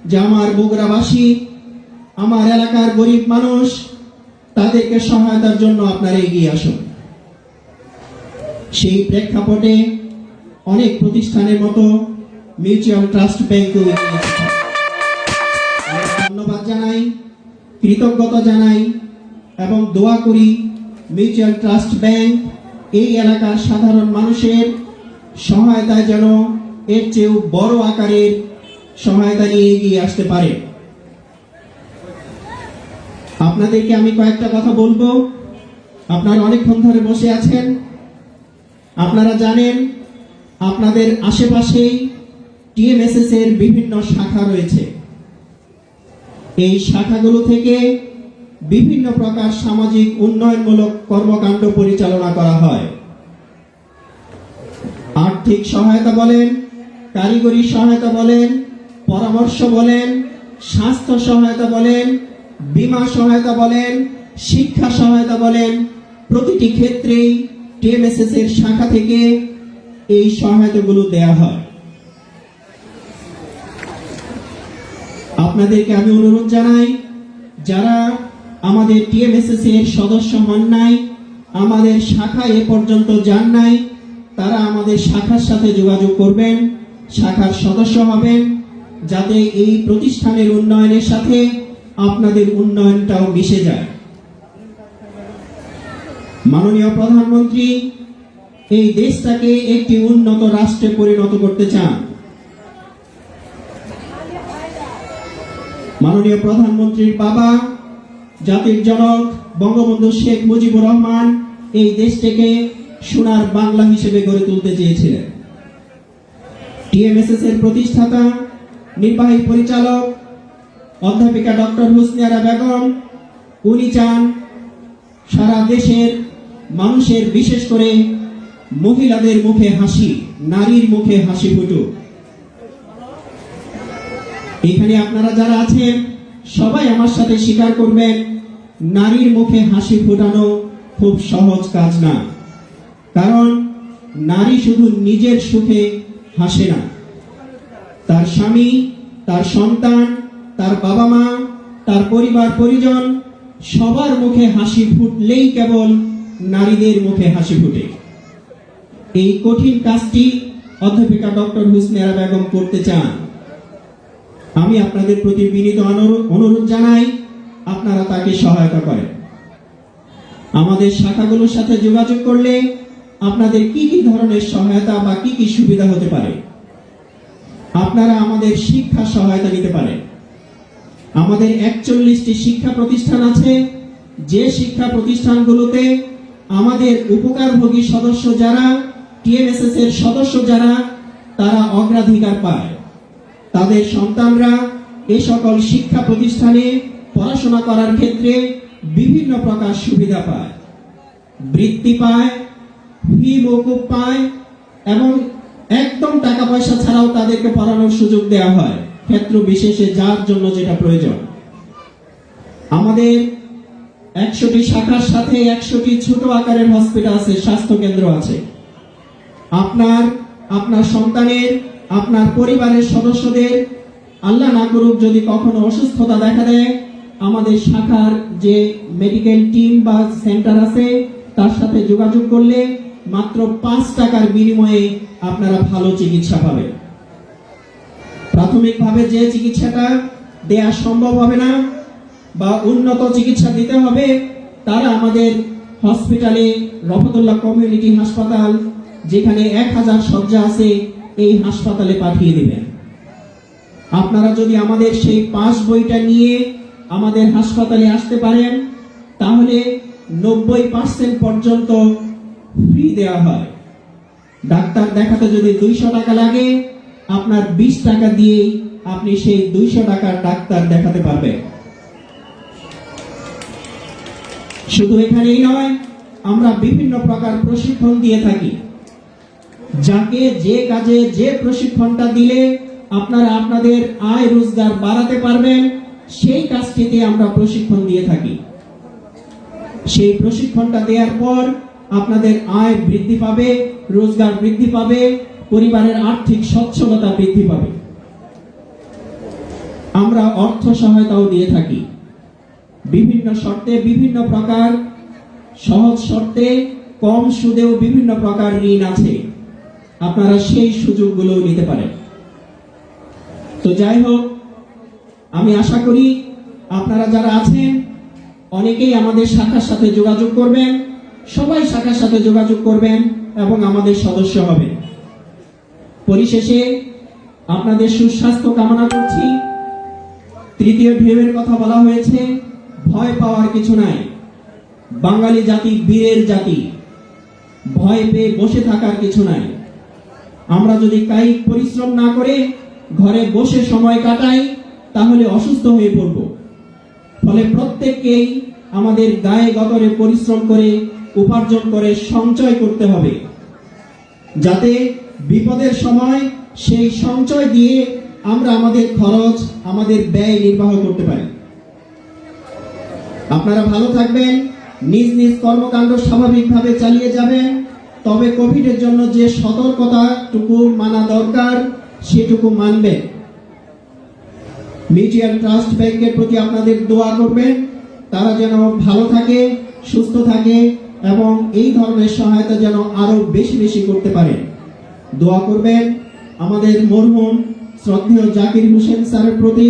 যে আমার বগুড়াবাসী, আমার এলাকার গরিব মানুষ, তাদেরকে সহায়তার জন্য আপনারা এগিয়ে আসুন। সেই প্রেক্ষাপটে অনেক প্রতিষ্ঠানের মতো মিউচুয়াল ট্রাস্ট ব্যাংকও এগিয়ে এসেছে। ধন্যবাদ জানাই, কৃতজ্ঞতা জানাই এবং দোয়া করি মিউচুয়াল ট্রাস্ট ব্যাংক এই এলাকার সাধারণ মানুষের সহায়তায় যেন এর চেয়েও বড় আকারের সহায়তা নিয়ে এগিয়ে আসতে পারে। আপনাদেরকে আমি কয়েকটা কথা বলবো। আপনারা অনেকক্ষণ ধরে বসে আছেন, আপনারা জানেন আপনাদের আশেপাশেই টিএমএসএস এর বিভিন্ন শাখা রয়েছে। এই শাখাগুলো থেকে বিভিন্ন প্রকার সামাজিক উন্নয়নমূলক কর্মকাণ্ড পরিচালনা করা হয়। আর্থিক সহায়তা বলেন, কারিগরি সহায়তা বলেন, পরামর্শ বলেন, স্বাস্থ্য সহায়তা বলেন, বীমা সহায়তা বলেন, শিক্ষা সহায়তা বলেন, প্রতিটি ক্ষেত্রেই টিএমএসএস এর শাখা থেকে এই সহায়তাগুলো দেয়া হয়। আপনাদেরকে আমি অনুরোধ জানাই, যারা আমাদের টিএমএসএস এর সদস্য হন নাই, আমাদের শাখায় এ পর্যন্ত যান নাই, তারা আমাদের শাখার সাথে যোগাযোগ করবেন, শাখার সদস্য হবেন, যাতে এই প্রতিষ্ঠানের উন্নয়নের সাথে আপনাদের উন্নয়নটাও মিশে যায়। মাননীয় প্রধানমন্ত্রী এই দেশটাকে একটি উন্নত রাষ্ট্রে পরিণত করতে চান। মাননীয় প্রধানমন্ত্রীর বাবা জাতির জনক বঙ্গবন্ধু শেখ মুজিবুর রহমান এই দেশটাকে সোনার বাংলা হিসেবে গড়ে তুলতে চেয়েছিলেন। টিএমএসএস এর প্রতিষ্ঠাতা নির্বাহী পরিচালক অধ্যাপিকা ডক্টর হুসনে আরা বেগম, উনি চান সারা দেশের মানুষের, বিশেষ করে মহিলাদের মুখে হাসি, নারীর মুখে হাসি ফুটুক। এখানে আপনারা যারা আছেন সবাই আমার সাথে স্বীকার করবেন, নারীর মুখে হাসি ফোটানো খুব সহজ কাজ না। কারণ নারী শুধু নিজের সুখে হাসে না, তার স্বামী, তার সন্তান, তার বাবা মা, তার পরিবার পরিজন সবার মুখে হাসি ফুটলেই কেবল নারীদের মুখে হাসি ফুটে। এই কঠিন কাজটি অধ্যাপিকা ডক্টর হুসনে আরা বেগম করতে চান। আমি আপনাদের প্রতি বিনীত অনুরোধ জানাই, আপনারা তাকে সহায়তা করেন। আমাদের শাখাগুলোর সাথে যোগাযোগ করলে আপনাদের কি কি ধরনের সহায়তা বা কি কি সুবিধা হতে পারে। আপনারা আমাদের শিক্ষা সহায়তা নিতে পারেন। আমাদের 41টি শিক্ষা প্রতিষ্ঠান আছে, যে শিক্ষা প্রতিষ্ঠানগুলোতে আমাদের উপকারভোগী সদস্য যারা, টিএমএসএস এর সদস্য যারা, তারা অগ্রাধিকার পায়। তাদের সন্তানরা এ সকল শিক্ষা প্রতিষ্ঠানে পড়াশোনা করার ক্ষেত্রে বিভিন্ন প্রকার সুবিধা পায়, বৃত্তি পায়, ফি মওকুফ পায় এবং একদম টাকা পয়সা ছাড়াও তাদেরকে পড়ানোর সুযোগ দেওয়া হয় ক্ষেত্র বিশেষে যার জন্য যেটা প্রয়োজন। আমাদের 100টি শাখার সাথে 100টি ছোট আকারের হসপিটাল আছে, স্বাস্থ্য কেন্দ্র আছে। আপনার সন্তানের, আপনার পরিবারের সদস্যদের আল্লাহ না করুক যদি কখনো অসুস্থতা দেখা দেয়, আমাদের শাখার যে মেডিকেল টিম বা সেন্টার আছে তার সাথে যোগাযোগ করলে মাত্র 5 টাকার বিনিময়ে আপনারা ভালো চিকিৎসা পাবেন। প্রাথমিকভাবে যে চিকিৎসাটা দেয়া সম্ভব হবে না বা উন্নত চিকিৎসা দিতে হবে, তারা আমাদের হসপিটালে রহমতুল্লাহ কমিউনিটি হাসপাতাল, যেখানে 1000 শয্যা আছে, এই হাসপাতালে পাঠিয়ে দিবেন। আপনারা যদি আমাদের সেই পাস বইটা নিয়ে আমাদের হাসপাতালে আসতে পারেন, তাহলে 90% পর্যন্ত ফ্রি দেওয়া হয়। ডাক্তার দেখাতে যদি 200 টাকা লাগে, আপনার 20 টাকা দিয়ে আপনি সেই 200 টাকার ডাক্তার দেখাতে পারবেন। শুধু এখানেই নয়, আমরা বিভিন্ন প্রকার প্রশিক্ষণ দিয়ে থাকি। যাকে যে কাজে যে প্রশিক্ষণটা দিলে আপনারা আপনাদের আয় রোজগার বাড়াতে পারবেন, সেই কাজটিতে আমরা প্রশিক্ষণ দিয়ে থাকি। সেই প্রশিক্ষণটা দেওয়ার পর আপনাদের আয় বৃদ্ধি পাবে, রোজগার বৃদ্ধি পাবে, পরিবারের আর্থিক সচ্ছলতা বৃদ্ধি পাবে। আমরা অর্থ সহায়তাও দিয়ে থাকি বিভিন্ন শর্তে, বিভিন্ন প্রকার সহজ শর্তে, কম সুদেও বিভিন্ন প্রকার ঋণ আছে, আপনারা সেই সুযোগগুলো নিতে পারেন। তো যাই হোক, আমি আশা করি আপনারা যারা আছেন অনেকেই আমাদের শাখার সাথে যোগাযোগ করবেন, সবাই শাখার সাথে যোগাযোগ করবেন এবং আমাদের সদস্য হবেন। পরিশেষে আপনাদের সুস্বাস্থ্য কামনা করছি। তৃতীয় ঢেউয়ের কথা বলা হয়েছে, ভয় পাওয়ার কিছু নাই। বাঙালি জাতি বীরের জাতি, ভয় পেয়ে বসে থাকার কিছু নাই। আমরা যদি কায়িক পরিশ্রম না করে ঘরে বসে সময় কাটাই, তাহলে অসুস্থ হয়ে পড়ব। ফলে প্রত্যেককেই আমাদের গায়ে গতরে পরিশ্রম করে, উপার্জন করে সঞ্চয় করতে হবে, যাতে বিপদের সময় সেই সঞ্চয় দিয়ে আমরা আমাদের খরচ, আমাদের ব্যয় নির্বাহ করতে পারি। আপনারা ভালো থাকবেন, নিজ নিজ কর্মকাণ্ড স্বাভাবিকভাবে চালিয়ে যাবেন। তবে কোভিডের জন্য যে সতর্কতাটুকু মানা দরকার, সেটুকু মানবেন। মিউচুয়াল ট্রাস্ট ব্যাংকের প্রতি আপনাদের দোয়া করবেন, তারা যেন ভালো থাকে, সুস্থ থাকে এবং এই ধরনের সহায়তা যেন আরো বেশি বেশি করতে পারে। দোয়া করবেন আমাদের মরহুম শ্রদ্ধেয় জাকির হোসেন স্যারের প্রতি।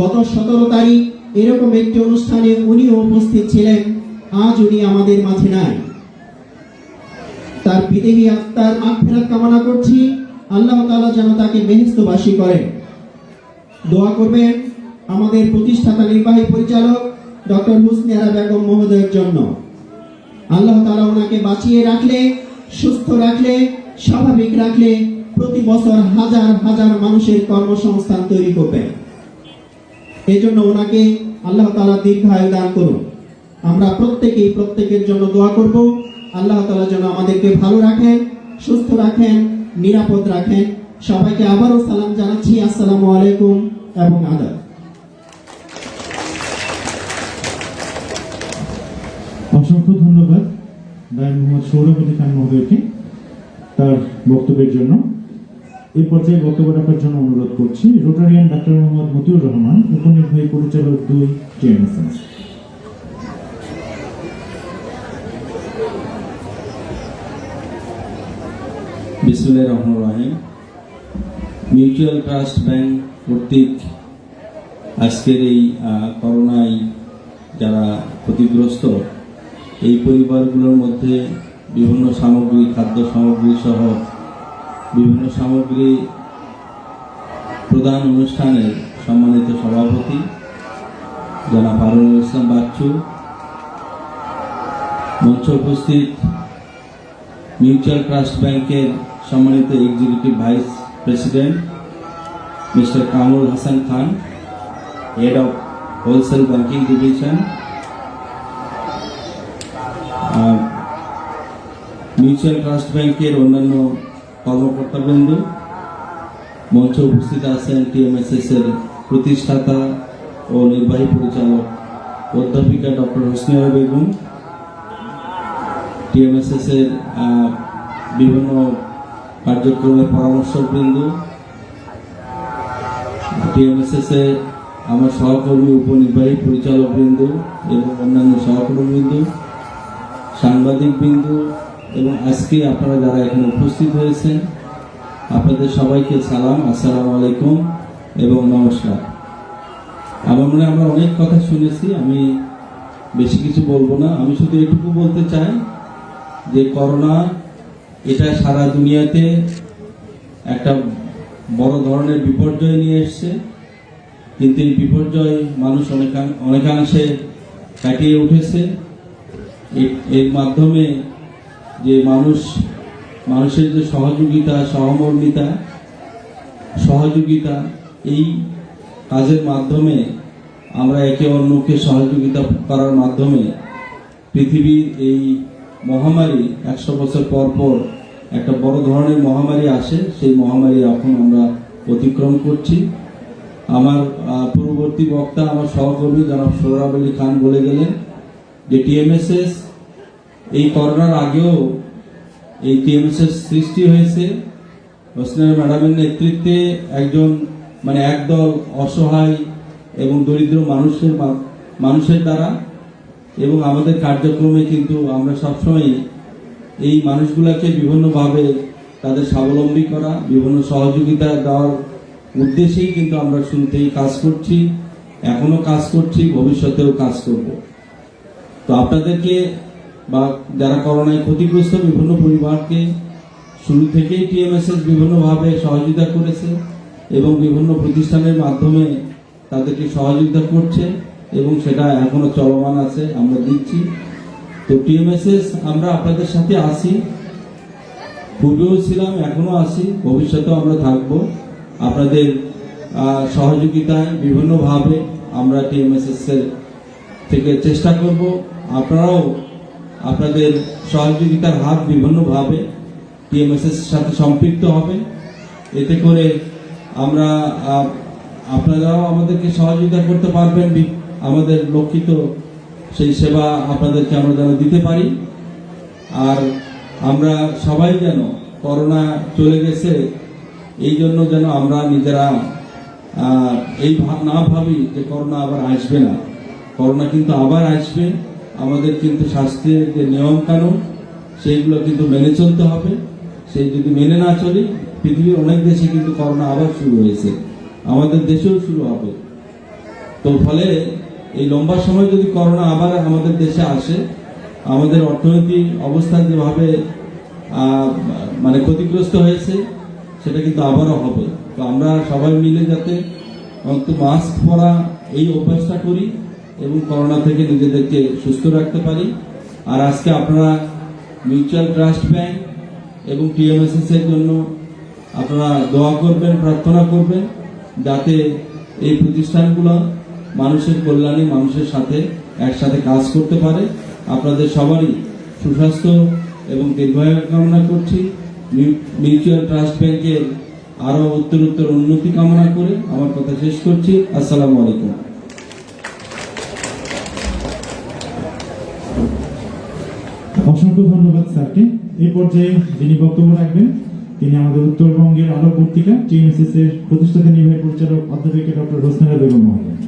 গত 17 তারিখ এরকম একটি অনুষ্ঠানে উনিও উপস্থিত ছিলেন, আজ উনি আমাদের মাঝে নাই। তার বিদেহী আত্মার মাগফিরাত কামনা করছি, আল্লাহ তাআলা যেন তাকে বেহেশতবাসী করেন। দোয়া করবেন আমাদের প্রতিষ্ঠাতা নির্বাহী পরিচালক ডক্টর হুসনে আরা বেগম মহোদয়ের জন্য। আল্লাহ তাআলা ওনাকে বাঁচিয়ে রাখলে, সুস্থ রাখলে, স্বাভাবিক রাখলে প্রতি বছর হাজার হাজার মানুষের কর্মসংস্থান তৈরি করবেন। এই জন্য ওনাকে আল্লাহ তাআলা দীর্ঘায়ু দান করুন। আমরা প্রত্যেকেই প্রত্যেকের জন্য দোয়া করব, আল্লাহ তাআলা যেন আমাদেরকে ভালো রাখেন, সুস্থ রাখেন, নিরাপদ রাখেন। সবাইকে আবারও সালাম জানাচ্ছি, আসসালামু আলাইকুম এবং আদাব। অসংখ্য ধন্যবাদ ডাক্তার মোহাম্মদ সৌরভ আলী খান মহোদয়কে তার বক্তব্যের জন্য। এই পর্যায়ে বক্তব্য রাখার জন্য অনুরোধ করছি রোটারিয়ান ডাক্তার মোহাম্মদ মতিউর রহমান, উপনির্বাহী পরিচালক 2 টিএমএসএস। বিসমিল্লাহির রহমানির রহিম। মিউচুয়াল ট্রাস্ট ব্যাংক কর্তৃক আজকের এই করোনায় যারা ক্ষতিগ্রস্ত, এই পরিবারগুলোর মধ্যে বিভিন্ন সামগ্রী, খাদ্য সামগ্রী সহ বিভিন্ন সামগ্রী প্রদান অনুষ্ঠানের সম্মানিত সভাপতি জনাব হারুনুল ইসলাম বাচ্চু, মঞ্চে উপস্থিত মিউচুয়াল ট্রাস্ট ব্যাংকের সম্মানিত executive vice president mister Kamrul Hasan Khan, head of wholesale banking division, mutual trust ব্যাংকের অন্যান্য কর্মকর্তাবৃন্দ, মঞ্চে উপস্থিত আছেন টিএমএসএস এর প্রতিষ্ঠাতা ও নির্বাহী পরিচালক অধ্যাপিকা ডক্টর হুসনে আরা বেগম, টিএমএসএস এর বিভিন্ন কার্যক্রমের পরামর্শকবৃন্দ, টিএমএসএস এর আমার সহকর্মী উপনির্বাহী পরিচালকবৃন্দ এবং অন্যান্য সহকর্মীবৃন্দ, সাংবাদিকবৃন্দ এবং আজকে আপনারা যারা এখানে উপস্থিত হয়েছেন, আপনাদের সবাইকে সালাম, আসসালামু আলাইকুম এবং নমস্কার। আমার মনে হয় আমরা অনেক কথা শুনেছি, আমি বেশি কিছু বলবো না। আমি শুধু এটুকু বলতে চাই যে করোনা এটা সারা দুনিয়াতে একটা বড় ধরনের বিপর্যয় নিয়ে এসছে, কিন্তু এই বিপর্যয় মানুষ অনেকাংশে কাটিয়ে উঠেছে। এর মাধ্যমে যে মানুষের যে সহযোগিতা, সহযোগিতা এই কাজের মাধ্যমে আমরা একে অন্যকে সহযোগিতা করার মাধ্যমে পৃথিবীর এই মহামারী 100 বছর পর পর একটা বড় ধরনের মহামারী আসে, সেই মহামারী এখন আমরা অতিক্রম করছি। আমার পূর্ববর্তী বক্তা আমার সহকর্মী জনাব সোহরাব আলী খান বলে গেলেন যে টিএমএসএস এই করোনার আগেও এই টিএমএসএস সৃষ্টি হয়েছে হোসনে ম্যাডামের নেতৃত্বে একদল অসহায় এবং দরিদ্র মানুষের দ্বারা, এবং আমাদের কার্যক্রমে কিন্তু আমরা সবসময় এই মানুষগুলোকে বিভিন্নভাবে তাদের স্বাবলম্বী করা, বিভিন্ন সহযোগিতা দেওয়ার উদ্দেশ্যেই কিন্তু আমরা শুরুতেই কাজ করছি, এখনো কাজ করছি, ভবিষ্যতেও কাজ করব। তো আপনাদেরকে বা যারা করোনায় ক্ষতিগ্রস্ত বিভিন্ন পরিবারকে শুরু থেকেই টিএমএসএস বিভিন্নভাবে সহযোগিতা করেছে এবং বিভিন্ন প্রতিষ্ঠানের মাধ্যমে তাদেরকে সহযোগিতা করছে এবং সেটা এখনো চলমান আছে, আমরা দিচ্ছি। তো টিএমএসএস আমরা আপনাদের সাথে আছি, পূর্বেও ছিলাম, এখনো আছি, ভবিষ্যতেও আমরা থাকবো। আপনাদের সহযোগিতায় বিভিন্নভাবে আমরা টিএমএসএস এর থেকে চেষ্টা করব, আপনারাও আপনাদের সহযোগিতার হাত বিভিন্নভাবে টিএমএসএস এর সাথে সম্পৃক্ত হবে। এতে করে আপনারাও আমাদেরকে সহযোগিতা করতে পারবেন, আমাদের লক্ষিত সেই সেবা আপনাদেরকে আমরা যেন দিতে পারি। আর আমরা সবাই যেন করোনা চলে গেছে এই জন্য যেন আমরা নিজেরা এই না ভাবি যে করোনা আবার আসবে না। করোনা কিন্তু আবার আসবে, আমাদের কিন্তু স্বাস্থ্যের যে নিয়ম কানুন সেইগুলো কিন্তু মেনে চলতে হবে। সেই যদি মেনে না চলি, পৃথিবীর অনেক দেশে কিন্তু করোনা আবার শুরু হয়েছে, আমাদের দেশেও শুরু হবে। তো ফলে এই লম্বা সময় যদি করোনা আবার আমাদের দেশে আসে, আমাদের অর্থনৈতিক অবস্থা যেভাবে ক্ষতিগ্রস্ত হয়েছে সেটা কিন্তু আবারও হবে। তো আমরা সবাই মিলে যাতে অন্তত মাস্ক পরা এই অভ্যাসটা করি এবং করোনা থেকে নিজেদেরকে সুস্থ রাখতে পারি। আর আজকে আপনারা মিউচুয়াল ট্রাস্ট ব্যাংক এবং টিএমএসএস এর জন্য আপনারা দোয়া করবেন, প্রার্থনা করবেন যাতে এই প্রতিষ্ঠানগুলো মানুষের কল্যাণে মানুষের সাথে একসাথে কাজ করতে পারে। আপনাদের সবারই সুস্বাস্থ্য এবং দীর্ঘায়ু কামনা করছি। মিউচুয়াল ট্রাস্ট ব্যাংকের আরো উত্তরোত্তর উন্নতি কামনা করে আমার কথা শেষ করছি। আসসালামু আলাইকুম। অসংখ্য ধন্যবাদ স্যারকে। এই পর্যায়ে যিনি বক্তব্য রাখবেন তিনি আমাদের উত্তরবঙ্গের আলোক পত্রিকা টিএমএসএস এর প্রতিষ্ঠাতা নির্বাহী পরিচালক অধ্যাপিকা ডক্টর হোসনেরা বেগম মহোদয়।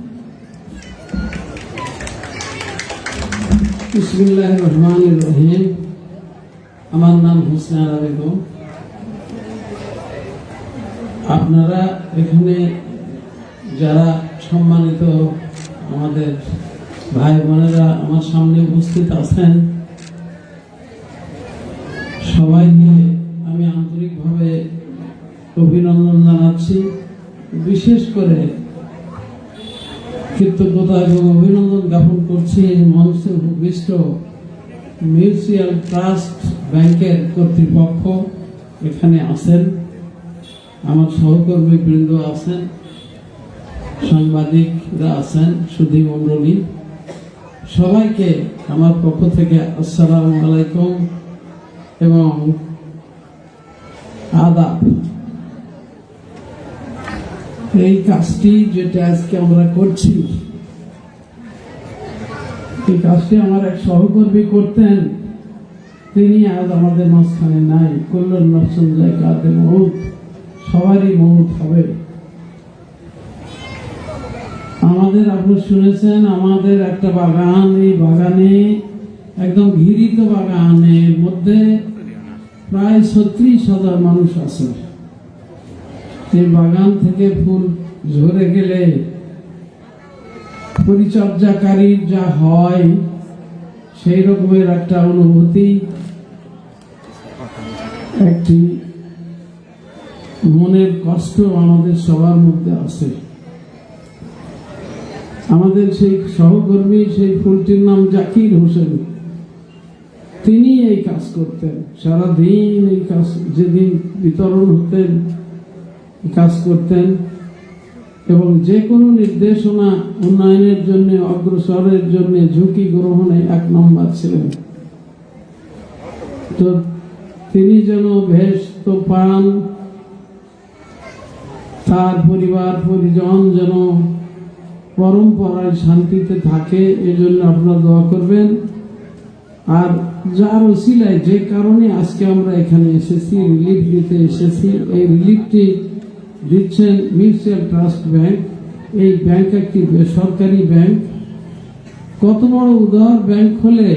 বিসমিল্লাহির রহমানির রহিম। আমার নাম হোসনেরা বেগম। আপনারা এখানে যারা সম্মানিত আমাদের ভাই বোনেরা আমার সামনে উপস্থিত আছেন, সবাইকে আমি আন্তরিকভাবে অভিনন্দন জানাচ্ছি। বিশেষ করে কৃতজ্ঞতা এবং অভিনন্দন জ্ঞাপন করছি মঞ্চে উপবিষ্ট মিউচুয়াল ট্রাস্ট ব্যাংকের কর্তৃপক্ষ এখানে আছেন, আমার সহকর্মী বৃন্দ আছেন, সাংবাদিকরা আছেন, সুধী মণ্ডলী, সবাইকে আমার পক্ষ থেকে আসসালামু আলাইকুম এবং আদাব। এই কাজটি যেটা আজকে আমরা করছি, এই কাজটি আমার এক সহকর্মী করতেন, তিনি আজ আমাদের মাঝখানে নাই। কুল্লুন নাফসুন যায়কাতুল মউত, সবারই মউত হবে। আমাদের আপনি শুনেছেন আমাদের একটা বাগান, এই বাগানে একদম ঘিরিত বাগানের মধ্যে প্রায় 36,000 মানুষ আছে। এই বাগান থেকে ফুল ঝরে গেলে পরিচর্যাকারীর যা হয় সেই রকমের একটা অনুভূতি, একটি মনের কষ্ট আমাদের সবার মধ্যে আছে। আমাদের সেই সহকর্মী, সেই ফুলটির নাম জাকির হোসেন, তিনি এই কাজ করতেন সারাদিন। এই কাজ যেদিন বিতরণ হতেন কাজ করতেন, এবং যে কোনো নির্দেশনা উন্নয়নের জন্য, অগ্রসরের জন্য ঝুঁকি গ্রহণে 1 নম্বর ছিলেন। তো তিনি যেন ভেস্ত পান, তার পরিবার পরিজন যেন পরম্পরায় শান্তিতে থাকে, এজন্য আপনারা দোয়া করবেন। আর যার ওসিলায়, যে কারণে আজকে আমরা এখানে এসেছি, রিলিফ দিতে এসেছি, এই রিলিফটি দিচ্ছেন মিউচুয়াল ট্রাস্ট ব্যাংক। এই ব্যাংক একটি বেসরকারি ব্যাংক। কত বড় উদার ব্যাংক হলে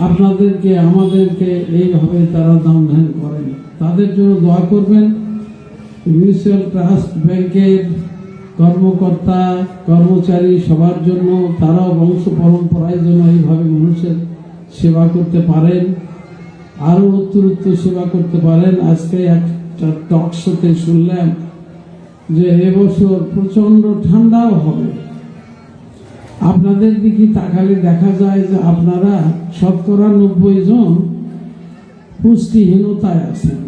আপনাদেরকে, আমাদেরকে এইভাবে তারা দান ধ্যান করেন। তাদের জন্য দোয়া করবেন। মিউচুয়াল ট্রাস্ট ব্যাংকের কর্মকর্তা, কর্মচারী সবার জন্য, তারাও বংশ পরম্পরায় যেন এইভাবে মানুষের সেবা করতে পারেন, আরো অতিরিক্ত সেবা করতে পারেন। আজকে একটা টক শোতে শুনলাম যে এবছর প্রচন্ড ঠান্ডাও হবে। আপনাদের দিকে তাকালে দেখা যায় যে আপনারা 90% জন পুষ্টিহীনতায় আছেন।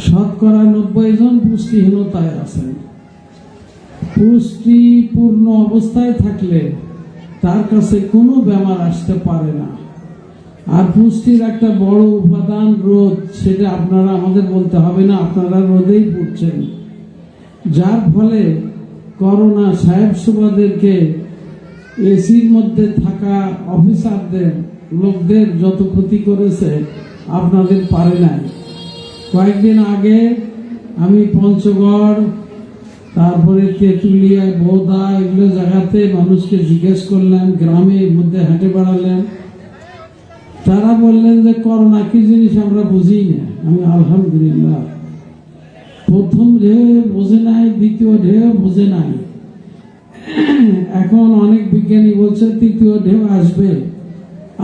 90% জন পুষ্টিহীনতায় আছেন। পুষ্টিপূর্ণ অবস্থায় থাকলে তার কাছে কোনো বেমার আসতে পারে না। আর পুষ্টির একটা বড় উপাদান রোদ, সেটা আপনারা আমাদের বলতে হবে না, আপনারা রোদেই পড়ছেন। যার ফলে করোনা সাহেব সুবাদেরকে, এসির মধ্যে থাকা অফিসারদের, লোকদের যত ক্ষতি করেছে আপনাদের পারে নাই। কয়েকদিন আগে আমি পঞ্চগড়, তারপরে তেঁতুলিয়া, বোদা, এগুলো জায়গাতে মানুষকে জিজ্ঞেস করলাম, গ্রামের মধ্যে হেঁটে বেড়ালেন। তারা বললেন যে করোনা কি জিনিস আমরা বুঝি না। আমি আলহামদুলিল্লাহ, প্রথম ঢেউ বোঝে নাই, দ্বিতীয় ঢেউ বোঝে নাই, এখন অনেক বিজ্ঞানী বলছে তৃতীয় ঢেউ আসবে।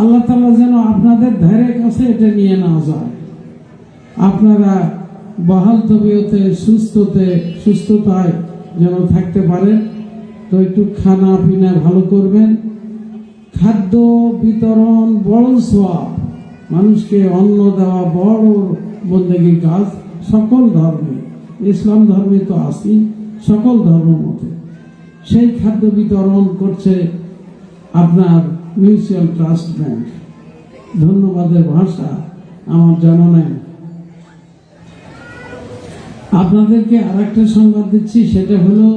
আল্লাহ তাআলা যেন আপনাদের ধারে কাছে এটা নিয়ে না যায়। আপনারা বহাল তবিয়তে, সুস্থতায় যেন থাকতে পারেন। তো একটু খানা পিনা ভালো করবেন। খাদ্য বিতরণ বড় সওয়াব, মানুষকে অন্ন দেওয়া বড় বন্দেগীর কাজ সকল ধর্মে। ইসলাম ধর্মে তো আসি, সকল ধর্ম মতে সেই খাদ্য বিতরণ করছে আপনার মিউচুয়াল ট্রাস্ট ব্যাংক। ধন্যবাদের ভাষা আমার জানা নেই। আপনাদেরকে আরেকটা সংবাদ দিচ্ছি, সেটা হলো,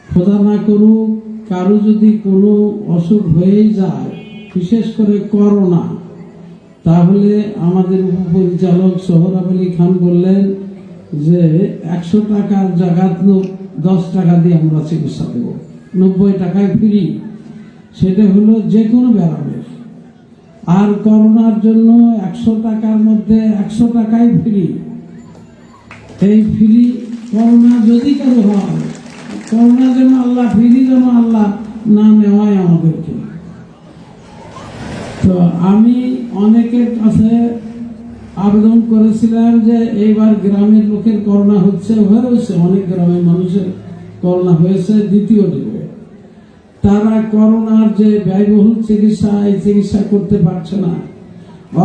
খোদা না করুক কারো যদি কোনো অসুখ হয়ে যায়, বিশেষ করে করোনা, তাহলে আমাদের উপপরিচালক সোহরাব আলী খান বললেন যে 100 টাকার জায়গায় 10 টাকা দিয়ে আমরা চিকিৎসা দেব, 90 টাকায় ফ্রি। সেটা হলো যে কোনো ব্যারামের। আর করোনার জন্য 100 টাকার মধ্যে 100 টাকাই ফ্রি। এই ফ্রি করোনা যদি কারো হয়, করোনা যেন আল্লাহ, ফ্রি যেন আল্লাহ না নেওয়ায় আমাদেরকে। তো আমি অনেকের কাছে আবেদন করেছিলাম যে এইবার গ্রামের লোকের করোনা হচ্ছে, অনেক গ্রামের মানুষের করোনা হয়েছে দ্বিতীয় ঢেউয়ে। তারা করোনার যে ব্যয়বহুল চিকিৎসা, এই চিকিৎসা করতে পারছে না,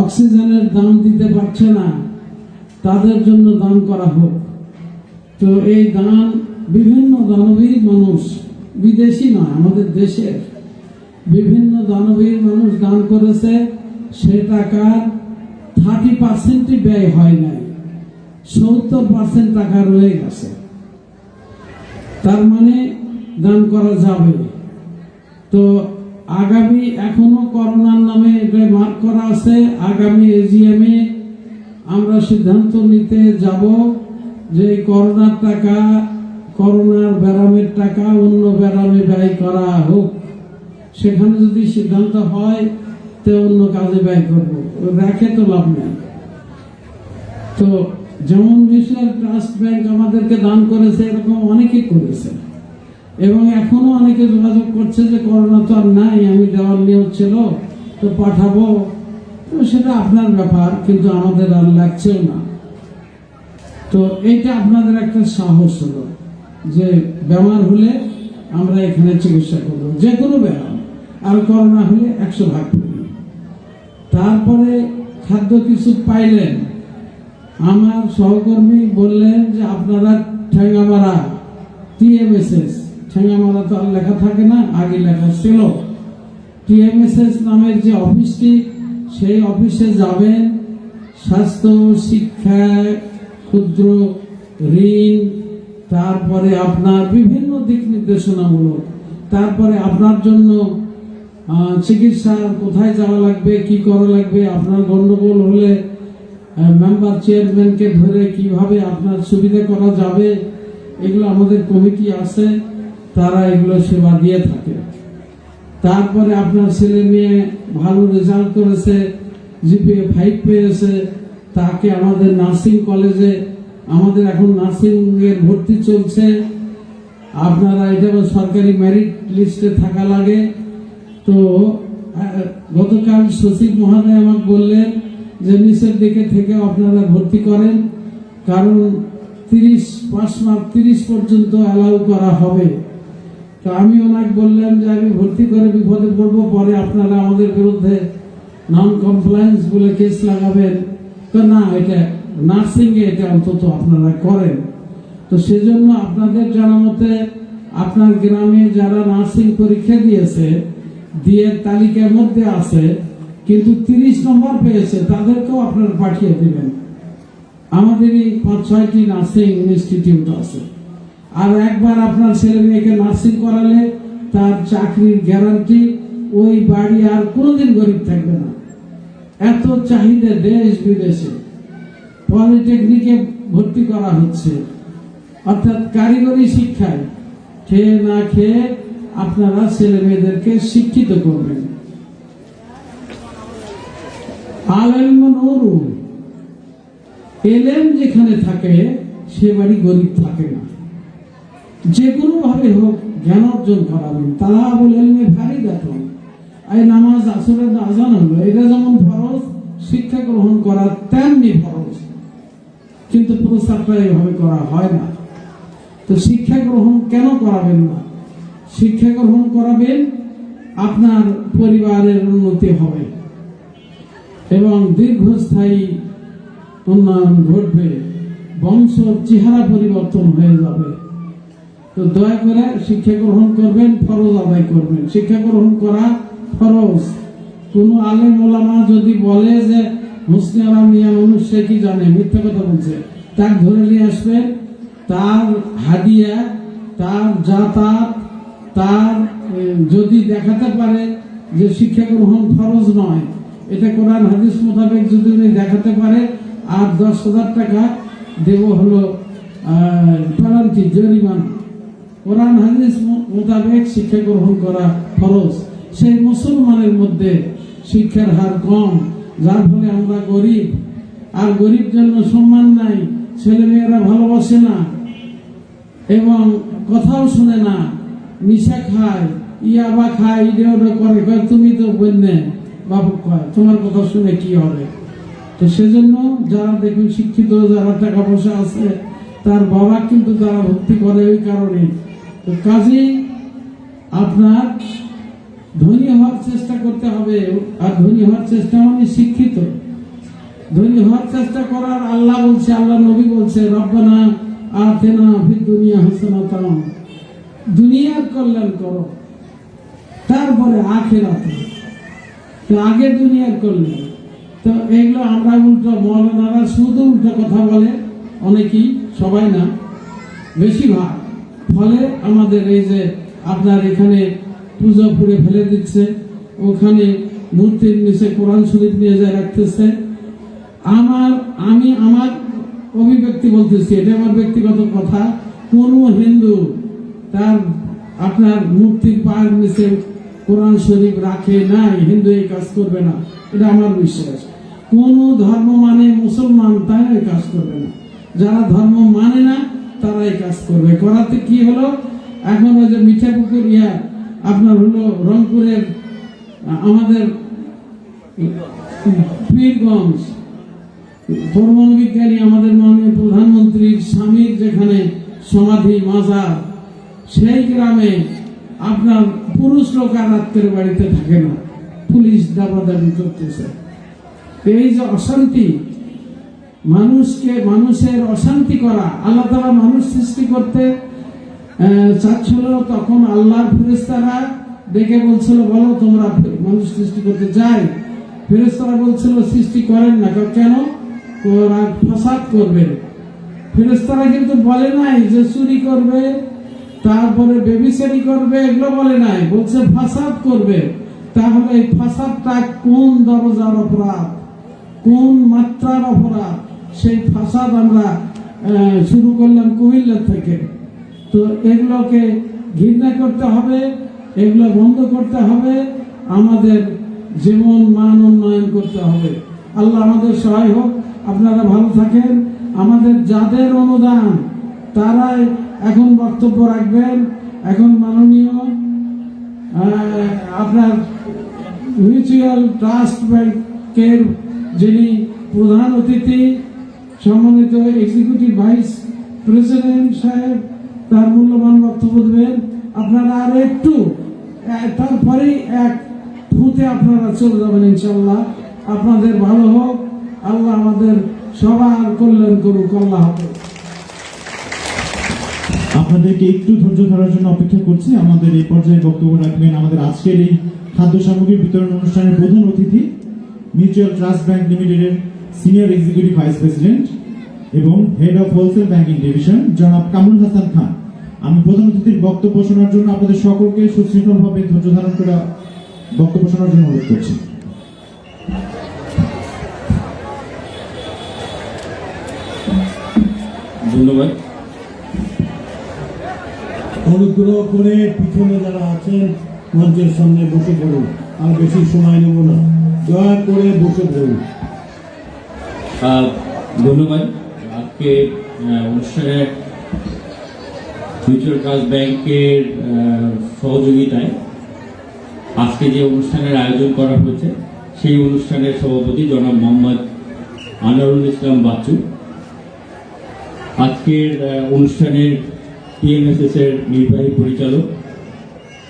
অক্সিজেনের দাম দিতে পারছে না, তাদের জন্য দান করা হোক। তো এই দান বিভিন্ন দানবীর মানুষ, বিদেশি নয়, আমাদের দেশের বিভিন্ন দানবীর মানুষ দান করেছে। সে টাকার 30% ব্যয় হয় নাই, 70% টাকা রয়ে গেছে। তার মানে দান করা যাবে। তো আগামী, এখনো করোনার নামে এটা মার্ক করা আছে, আগামী এজিএম এ আমরা সিদ্ধান্ত নিতে যাব যে করোনার টাকা, করোনার ব্যারামের টাকা অন্য ব্যারামে ব্যয় করা হোক। সেখানে যদি সিদ্ধান্ত হয় তো অন্য কাজে ব্যয় করবো, রেখে তো লাভ নেই। তো যেমন মিশনারি ট্রাস্ট ব্যাংক আমাদেরকে দান করেছে, এরকম অনেকে করেছে এবং এখনো অনেকে যোগাযোগ করছে যে করোনা তো আর নাই, আমি দেওয়ার নিয়ত ছিল তো পাঠাবো। তো সেটা আপনার ব্যাপার, কিন্তু আমাদের আর লাগছেও না। তো এইটা আপনাদের একটা সাহস হলো যে বেমার হলে আমরা এখানে চিকিৎসা করব, যে কোনো ব্যায়াম, আর করোনা হলে 100 ভাগ করি। তারপরে খাদ্য কিছু পাইলেন, আমার সহকর্মী বললেন যে আপনারা ঠেঙ্গামারা TMSS, ঠেঙ্গামারা তো আর লেখা থাকে না, আগে লেখা ছিল, TMSS নামের যে অফিসটি, সেই অফিসে যাবেন। স্বাস্থ্য, শিক্ষা, ক্ষুদ্র ঋণ, তারপরে আপনার বিভিন্ন দিক নির্দেশনামূলক, তারপরে আপনার জন্য চিকিৎসা কোথায় যাওয়া লাগবে, কি করা লাগবে, আপনার গন্ডগোল হলে মেম্বার চেয়ারম্যানকে ধরে কিভাবে আপনার সুবিধা করা যাবে, এগুলো আমাদের কমিটি আছে, তারা এগুলো সেবা দিয়ে থাকে। তারপরে আপনার ছেলে মেয়ে ভালো রেজাল্ট করেছে, GPA 5 পেয়েছে, তাকে আমাদের নার্সিং কলেজে, আমাদের এখন নার্সিং এর ভর্তি চলছে। আপনারা এটা সরকারি মেরিট লিস্টে থাকা লাগে। তো গতকাল সচিব মহোদয় আমাকে বললেন যে নিচের দিকে থেকে আপনারা ভর্তি করেন, কারণ 30 মার্ক 30 পর্যন্ত অ্যালাউ করা হবে। তো আমি ওনাকে বললাম যে আমি ভর্তি করে বিপদে পড়বো, পরে আপনারা আমাদের বিরুদ্ধে নন কমপ্লায়েন্স বলে কেস লাগাবেন। তো না, এটা নার্সিং এ এটা অন্তত আপনারা করেন। তো সেজন্য আপনাদের জানা মতে আপনার গ্রামে যারা নার্সিং পরীক্ষা দিয়েছে, দিয়ে তালিকার মধ্যে আছে, কিন্তু 30 নম্বর পেয়েছে, তাদেরকেও আপনারা পাঠিয়ে দিবেন। আমাদেরই 5-6টি নার্সিং ইনস্টিটিউট আছে। আর একবার আপনার ছেলে মেয়েকে নার্সিং করালে তার চাকরির গ্যারান্টি, ওই বাড়ি আর কোনোদিন গরিব থাকবে না। এত চাহিদা দেশ বিদেশে। পলিটেকনিকে ভর্তি করা হচ্ছে, অর্থাৎ কারিগরি শিক্ষায় খেয়ে না খেয়ে আপনারা ছেলে মেয়েদেরকে শিক্ষিত করবেন। আলেম নূরু, এলেম যেখানে থাকে সে বাড়ি গরিব থাকে না। যে কোনো ভাবে হোক জ্ঞান অর্জন করাবেন। তালাবুল ইলমি ফারিদাতুন, এই নামাজ আসরের আযান হলো, এটা যেমন ফরজ, শিক্ষা গ্রহণ করা তেমনি ফরজ, কিন্তু প্রচারটা এইভাবে করা হয় না। তো শিক্ষা গ্রহণ কেন করাবেন না? শিক্ষা গ্রহণ করাবেন, আপনার পরিবারের উন্নতি হবে এবং দীর্ঘস্থায়ী উন্নয়ন ঘটবে, বংশের চেহারা পরিবর্তন হয়ে যাবে। তো দয়া করে শিক্ষা গ্রহণ করবেন, ফরজ আদায় করবেন। শিক্ষা গ্রহণ করা ফরজ। কোন আলেম ওলামা যদি বলে যে মুসলিম মিয়া মানুষ, সে কি জানে, মিথ্যা কথা বলছে, তার ধরে নিয়ে আসবেন, তার হাদিয়া, তার যাতায়াত, তার যদি দেখাতে পারে যে শিক্ষা গ্রহণ ফরজ নয়, এটা কোরআন হাদিস মোতাবেক যদি উনি দেখাতে পারে, আর 10,000 টাকা দেব হলো পেনাল্টি, জরিমানা। কোরআন হাদিস মোতাবেক শিক্ষা গ্রহণ করা ফরজ। সেই মুসলমানের মধ্যে শিক্ষার হার কম, যার ফলে আমরা গরিব, আর গরিব জন্য সম্মান নাই, ছেলে মেয়েরা ভালোবাসে না এবং কথাও শুনে না, নিশা খায়, ইয়াবা খায়, ইডে করে, কয় তুমি তো বন্যে বাবু, কয় তোমার কথা শুনে কি হবে। তো সেজন্য যারা দেখবেন শিক্ষিত, যারা টাকা পয়সা আছে, তার বাবা কিন্তু তারা ভর্তি করে ওই কারণে। তো কাজেই আপনার ধনী হওয়ার চেষ্টা করতে হবে, আর ধনী হওয়ার চেষ্টা মানে শিক্ষিত। ধনী হওয়ার চেষ্টা করার আল্লাহ বলছে, আল্লাহ নবী বলছে, রব্বানা আতিনা ফিদ দুনিয়া হাসানাতান, দুনিয়ার কল্যাণ করো, তারপরে আখিরাতে। তো আগে দুনিয়ার কল্যাণ। তো এগুলো আমরা উল্টো, মৌলানারা শুধু উল্টো কথা বলে, অনেকেই, সবাই না, বেশিরভাগ। ফলে আমাদের এই যে আপনার এখানে পূজা পুড়ে ফেলে দিচ্ছে, ওখানে মূর্তির নিচে কোরআন শরীফ নিয়ে যায় রাখতেছে। আমি আমার অভিব্যক্তি বলতেছি, এটা আমার ব্যক্তিগত কথা। কোন হিন্দু তার আপনার মূর্তির পায়ের নিচে কোরআন শরীফ রাখে নাই, হিন্দু এই কাজ করবে না, এটা আমার বিশ্বাস। কোন ধর্ম মানে মুসলমান তাই এই কাজ করবে না। যারা ধর্ম মানে না তারাই কাজ করবে। করাতে কি হলো, এখন ওই যে মিঠাপুকুর আপনার হলো রংপুরের আমাদের পীরগঞ্জ পরমাণু বিজ্ঞানী আমাদের মাননীয় প্রধানমন্ত্রীর স্বামীর যেখানে সমাধি মাজার, সেই গ্রামে আপনার পুরুষ লোক আর রাত্রের বাড়িতে থাকে না, পুলিশ দাবাদাবি করতেছে। এই যে অশান্তি, মানুষের অশান্তি করা, আল্লাহ তাআলা মানুষ সৃষ্টি করতে চাচ্ছিল, তখন আল্লাহর ফেরেশতারা ডেকে বলছিল বলো তোমরা মানুষ সৃষ্টি করতে চাই। ফেরেশতারা বলছিল সৃষ্টি করেন না, কেন? ওরা ফাসাদ করবে। ফেরেশতারা কিন্তু বলে নাই যে চুরি করবে, তারপরে বেবিচারি করবে, এগুলো বলে নাই, বলছে ফাসাদ করবে। তাহলে এই ফাসাদটা কোন দরজার অপরাধ, কোন মাত্রার অপরাধ? সেই ফাসাদ আমরা শুরু করলাম কুমিল্লা থেকে। তো এগুলোকে ঘৃণা করতে হবে, এগুলো বন্ধ করতে হবে, আমাদের জীবন মান উন্নয়ন করতে হবে। আল্লাহ আমাদের সহায় হোক, আপনারা ভালো থাকেন। আমাদের যাদের অনুদান তারাই এখন বক্তব্য রাখবেন। এখন মাননীয় আপনার মিউচুয়াল ট্রাস্ট ব্যাংকের যিনি প্রধান অতিথি সম্মানিত এক্সিকিউটিভ ভাইস প্রেসিডেন্ট সাহেব তার মূল্যবান বক্তব্য দেবেন। আপনারা আর একটু, তারপরেই এক ফুটে আপনারা চলে যাবেন ইনশাল্লাহ। আপনাদের ভালো হোক, আল্লাহ আমাদের সবার কল্যাণ করুক। আল্লাহ হাফেজ। আপনাদেরকে একটু ধৈর্য ধরার জন্য অপেক্ষা করছি। আমাদের এই পর্যায়ে বক্তব্য রাখবেন আমাদের আজকের এই খাদ্য সামগ্রী বিতরণ অনুষ্ঠানের প্রধান অতিথি, মিউচুয়াল ট্রাস্ট ব্যাংক লিমিটেডের সিনিয়র এক্সিকিউটিভ ভাইস প্রেসিডেন্ট এবং head of wholesale banking division জনাব কামরুল হাসান খান। আমি প্রধান অতিথির বক্তব্য শোনার জন্য আপনাদের সকলকে সুশৃঙ্খলভাবে ধৈর্য ধারণ করে বক্তব্য শোনার জন্য অনুরোধ করছি। ধন্যবাদ। অনুগ্রহ করে পিছনে যারা আছেন মঞ্চের সামনে বসে পড়ুন, আর বেশি সময় নেব না, দয়া করে বসে পড়ুন। ধন্যবাদ। আজকে অনুষ্ঠানে মিউচুয়াল ট্রাস্ট ব্যাংকের সহযোগিতায় আজকে যে অনুষ্ঠানের আয়োজন করা হয়েছে, সেই অনুষ্ঠানের সভাপতি জনাব মোহাম্মদ আনোয়ারুল ইসলাম বাচ্চু, আজকের অনুষ্ঠানের টিএমএসএস এর নির্বাহী পরিচালক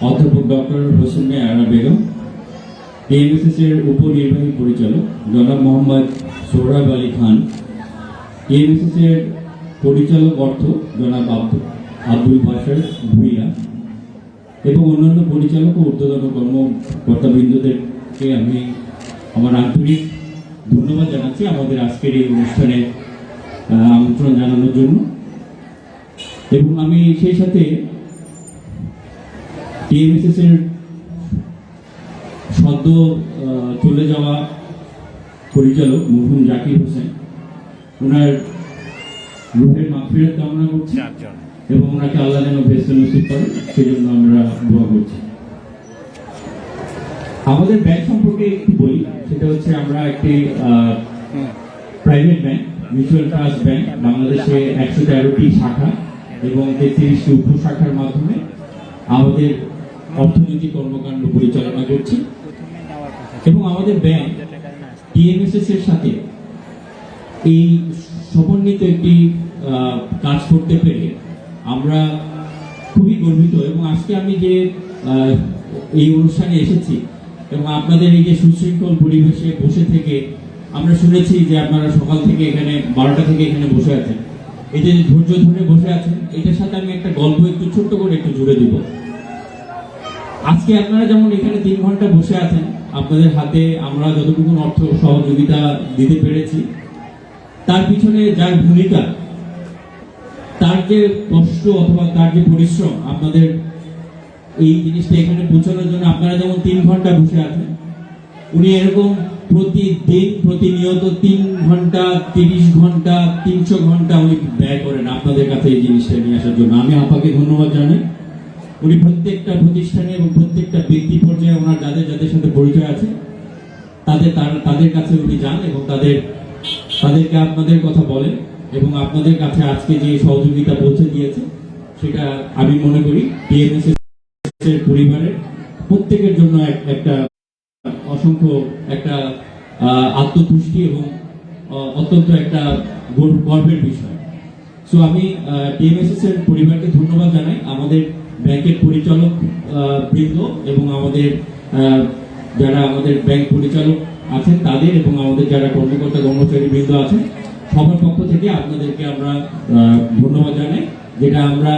অধ্যাপক ডক্টর হোসনে আরা বেগম, টিএমএসএস এর উপনির্বাহী পরিচালক জনাব মোহাম্মদ সোহরাব আলী খান, টিএমএসএস এর পরিচালক অর্থ জনাব আব্দুল বাশার ভুইয়া এবং অন্যান্য পরিচালক ও ঊর্ধ্বতন কর্মকর্তাবৃন্দদেরকে আমি আমার আন্তরিক ধন্যবাদ জানাচ্ছি আমাদের আজকের এই অনুষ্ঠানে আমন্ত্রণ জানানোর জন্য। এবং আমি সেই সাথে টিএমএসএস এর সদ্য চলে যাওয়া পরিচালক মরহুম জাকির হোসেন, ওনার রুহের মাগফিরাত কামনা করছি এবং ওনাকে আল্লাহ যেন বেহেশতে নসিব করে, সেজন্য আমরা দোয়া করছি। আমাদের ব্যাংক সম্পর্কে একটু বলি, সেটা হচ্ছে আমরা একটি private bank, mutual trust bank. বাংলাদেশে 113টি শাখা এবং 33টি উপশাখার মাধ্যমে আমাদের অর্থনৈতিক কর্মকাণ্ড পরিচালনা করছি এবং আমাদের ব্যাংক টিএমএসএস এর সাথে এই সমন্বিত একটি কাজ করতে পেরে আমরা খুবই গর্বিত। এবং আজকে আমি যে এই অনুষ্ঠানে এসেছি এবং আপনাদের এই যে সুশৃঙ্খল পরিবেশে বসে থেকে আমরা শুনেছি যে আপনারা সকাল থেকে এখানে 12টা থেকে এখানে বসে আছেন, এই যে ধৈর্য ধরে বসে আছেন, এটার সাথে আমি একটা গল্প একটু ছোট্ট করে একটু জুড়ে দিব। আজকে আপনারা যেমন এখানে 3 ঘন্টা বসে আছেন, আপনাদের হাতে আমরা যতটুকু অর্থ সহযোগিতা দিতে পেরেছি, তার পিছনে যার ভূমিকা, তার যে কষ্ট অথবা তার যে পরিশ্রম, আপনাদের এই জিনিসটা এখানে পৌঁছানোর জন্য আপনারা যেমন 3 ঘন্টা বসে আছেন, উনি এরকম প্রতিদিন প্রতিনিয়ত 3 ঘন্টা 30 ঘন্টা 300 ঘন্টা উনি ব্যয় করেন আপনাদের কাছে এই জিনিসটা নিয়ে আসার জন্য। আমি আপনাকে ধন্যবাদ জানাই। উনি প্রত্যেকটা প্রতিষ্ঠানে এবং প্রত্যেকটা ব্যক্তি পর্যায়ে ওনার যাদের যাদের সাথে পরিচয় আছে তাদের কাছে উনি যান এবং তাদেরকে আপনাদের কথা বলেন এবং আপনাদের কাছে আজকে যে সহযোগিতা পৌঁছে দিয়েছে সেটা আমি মনে করি টিএমএসএস এর পরিবারের প্রত্যেকের জন্য একটা অসংখ্য একটা আত্মতুষ্টি এবং অত্যন্ত একটা গর্বের বিষয়। সো আমি টিএমএসএস এর পরিবারকে ধন্যবাদ জানাই, আমাদের ব্যাংকের পরিচালক বৃন্দ এবং আমাদের যারা আমাদের ব্যাংক পরিচালক আছেন তাদের এবং আমাদের যারা কর্মকর্তা কর্মচারী বৃন্দ আছেন সবার পক্ষ থেকে আপনাদেরকে আমরা ধন্যবাদ জানাই। যেটা আমরা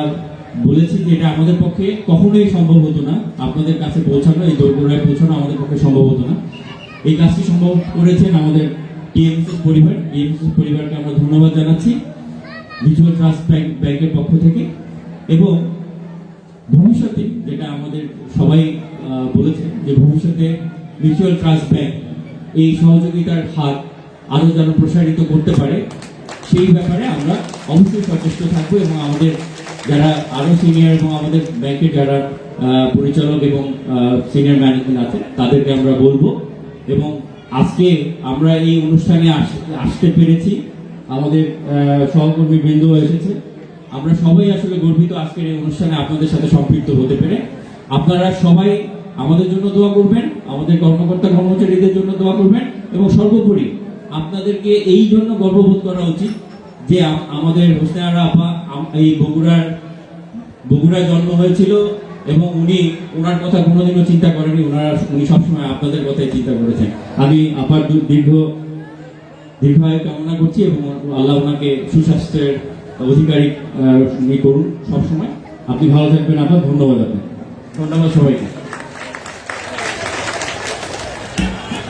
বলেছি যে এটা আমাদের পক্ষে কখনোই সম্ভব হতো না, আপনাদের কাছে পৌঁছানো, এই দোরগোড়ায় পৌঁছানো আমাদের পক্ষে সম্ভব হতো না। এই কাজটি সম্ভব করেছেন আমাদের টিএমএসএস পরিবার। টিএমএসএস পরিবারকে আমরা ধন্যবাদ জানাচ্ছি মিউচুয়াল ট্রাস্ট ব্যাংকের পক্ষ থেকে। এবং ভবিষ্যতে যেটা আমাদের সবাই বলেছে যে ভবিষ্যতে মিউচুয়াল ট্রাস্ট ব্যাংক এই সহযোগিতার হাত আরো যেন প্রসারিত করতে পারে সেই ব্যাপারে আমরা অবশ্যই সচেষ্ট থাকবো এবং আমাদের যারা আরো সিনিয়র এবং আমাদের ব্যাংকের যারা পরিচালক এবং সিনিয়র ম্যানেজমেন্ট আছে তাদেরকে আমরা বলবো। এবং আজকে আমরা এই অনুষ্ঠানে আসতে পেরেছি, আমাদের সহকর্মী বৃন্দ এসেছে, আমরা সবাই আসলে গর্বিত আজকের এই অনুষ্ঠানে আপনাদের সাথে সম্পৃক্ত হতে পেরে। আপনারা সবাই আমাদের জন্য দোয়া করবেন, আমাদের কর্মকর্তা কর্মচারীদের জন্য দোয়া করবেন এবং সর্বোপরি আপনাদেরকে এই জন্য গর্ববোধ করা উচিত যে আমাদের হোসনে আরা আপা এই বগুড়ায় জন্ম হয়েছিল এবং ওনার কথা কোনোদিনও চিন্তা করেনি, উনি সবসময় আপনাদের কথাই চিন্তা করেছেন। আমি আপার দীর্ঘায়ু কামনা করছি এবং আল্লাহ ওনাকে সুস্বাস্থ্যের অধিকারী করুন সবসময়। আপনি ভালো থাকবেন আপা, ধন্যবাদ আপনাকে, ধন্যবাদ সবাইকে।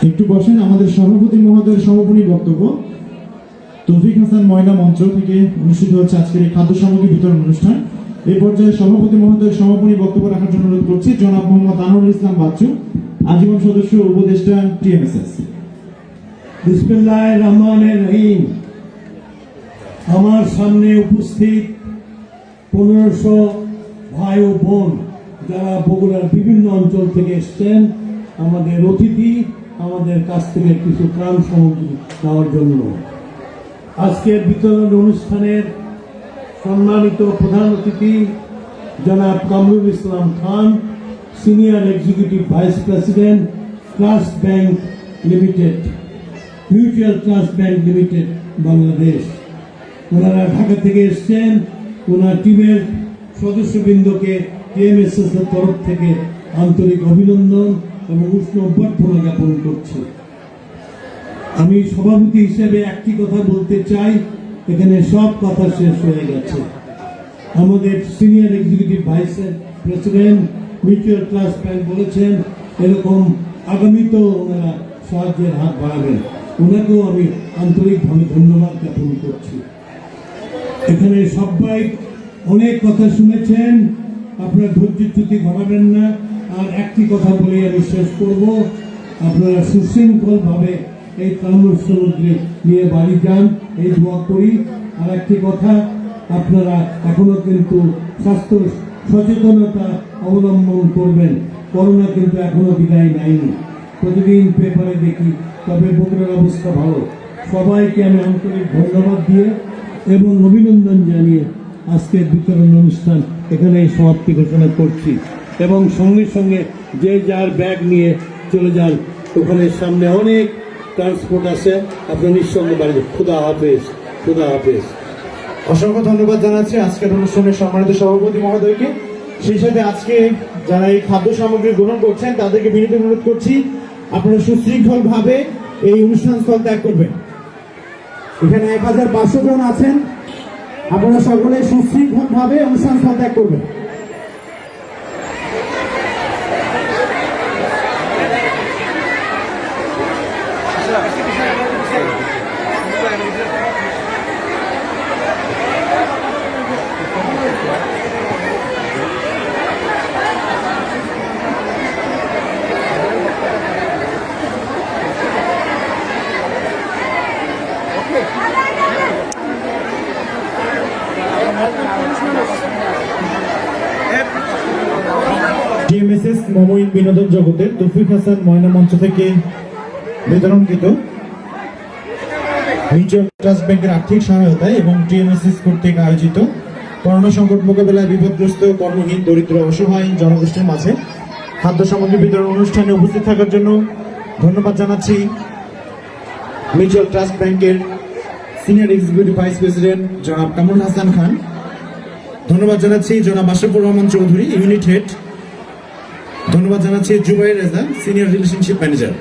একটু বসেন। আমাদের সভাপতি মহোদয়ের সমাপনী বক্তব্য তৌফিক হাসান ময়না মঞ্চ থেকে অনুষ্ঠিত হচ্ছে আজকের এই খাদ্য সামগ্রী বিতরণ অনুষ্ঠান। এই পর্যায়ে সভাপতি মহোদয়ের সমাপনী বক্তব্য রাখার জন্য অনুরোধ করছি জনাব মোহাম্মদ আনোয়ারুল ইসলাম বাচ্চু, আজীবন সদস্য উপদেষ্টা টিএমএসএস। বিসমিল্লাহির রহমানির রহিম। আমার সামনে উপস্থিত 1500 ভাই ও বোন যারা বগুড়ার বিভিন্ন অঞ্চল থেকে এসছেন আমাদের অতিথি, আমাদের কাছ থেকে কিছু ত্রাণ সামগ্রী দেওয়ার জন্য। আজকের বিতরণ অনুষ্ঠানের সম্মানিত প্রধান অতিথি জনাব Kamrul Islam Khan, senior executive vice president trust bank limited, mutual trust bank limited Bangladesh. ওনারা ঢাকা থেকে এসছেন। ওনার টিমের সদস্যবৃন্দকে টিএমএসএস এর তরফ থেকে আন্তরিক অভিনন্দন এবং উষ্ণ অভ্যর্থনা জ্ঞাপন করছি। আমি সভাপতি হিসেবে একটি কথা বলতে চাই, এখানে সব কথা শেষ হয়ে গেছে। আমাদের senior executive vice president mutual trust bank বলেছেন এরকম আগামীতেও ওনারা সাহায্যের হাত বাড়াবেন, ওনাকেও আমি আন্তরিকভাবে ধন্যবাদ জ্ঞাপন করছি। এখানে সবাই অনেক কথা শুনেছেন, আপনারা ধৈর্যচ্যুতি ঘটাবেন না। আর একটি কথা বলে আমি শেষ করব, আপনারা সুশৃঙ্খলভাবে এই ত্রাণ সামগ্রী নিয়ে বাড়ি যান, এই দোয়া করি। আর একটি কথা, আপনারা এখনো কিন্তু স্বাস্থ্য সচেতনতা অবলম্বন করবেন, করোনা কিন্তু এখনো বিদায় নেয়নি। প্রতিদিন পেপারে দেখি, তবে বগুড়ার অবস্থা ভালো। সবাইকে আমি আন্তরিক ধন্যবাদ দিয়ে এবং অভিনন্দন জানিয়ে আজকের বিতরণ অনুষ্ঠান এখানেই সমাপ্তি ঘোষণা করছি। এবং সঙ্গে সঙ্গে যে যার ব্যাগ নিয়ে চলে যান, ওখানে সামনে অনেক ট্রান্সপোর্ট আছে, আপনার নিঃসঙ্গে বাড়ি। খুদা হাফেজ, খুদা হাফেজ। অসংখ্য ধন্যবাদ জানাচ্ছি আজকের অনুষ্ঠানের সম্মানিত সভাপতি মহোদয়কে। সেই সাথে আজকে যারা এই খাদ্য সামগ্রী গ্রহণ করছেন তাদেরকে বিনীত অনুরোধ করছি আপনারা সুশৃঙ্খল ভাবে এই অনুষ্ঠান স্থল ত্যাগ করবেন। এখানে 1500 জন আছেন, আপনারা সকলে সুশৃঙ্খল ভাবে অনুষ্ঠান স্থল ত্যাগ করবেন। টিএমএসএস মমইন বিনোদন জগতের তৌফিক হাসান ময়না মঞ্চ থেকে বিতরণকৃত মিউচুয়াল ট্রাস্ট ব্যাংকের আর্থিক সহায়তায় এবং টিএমএসএস কর্তৃক আয়োজিত করোনা সংকট মোকাবেলায় বিপদগ্রস্ত, কর্মহীন, দরিদ্র, অসহায় জনগোষ্ঠীর মাঝে খাদ্য সামগ্রী বিতরণ অনুষ্ঠানে উপস্থিত থাকার জন্য ধন্যবাদ জানাচ্ছি মিউচুয়াল ট্রাস্ট ব্যাংকের সিনিয়র এক্সিকিউটিভ ভাইস প্রেসিডেন্ট জনাব কামরুল হাসান খান। ধন্যবাদ জানাচ্ছি জনাব আশরাফুর রহমান চৌধুরী, ইউনিট হেড। ধন্যবাদ জানাচ্ছি Zubair Reza, senior relationship manager.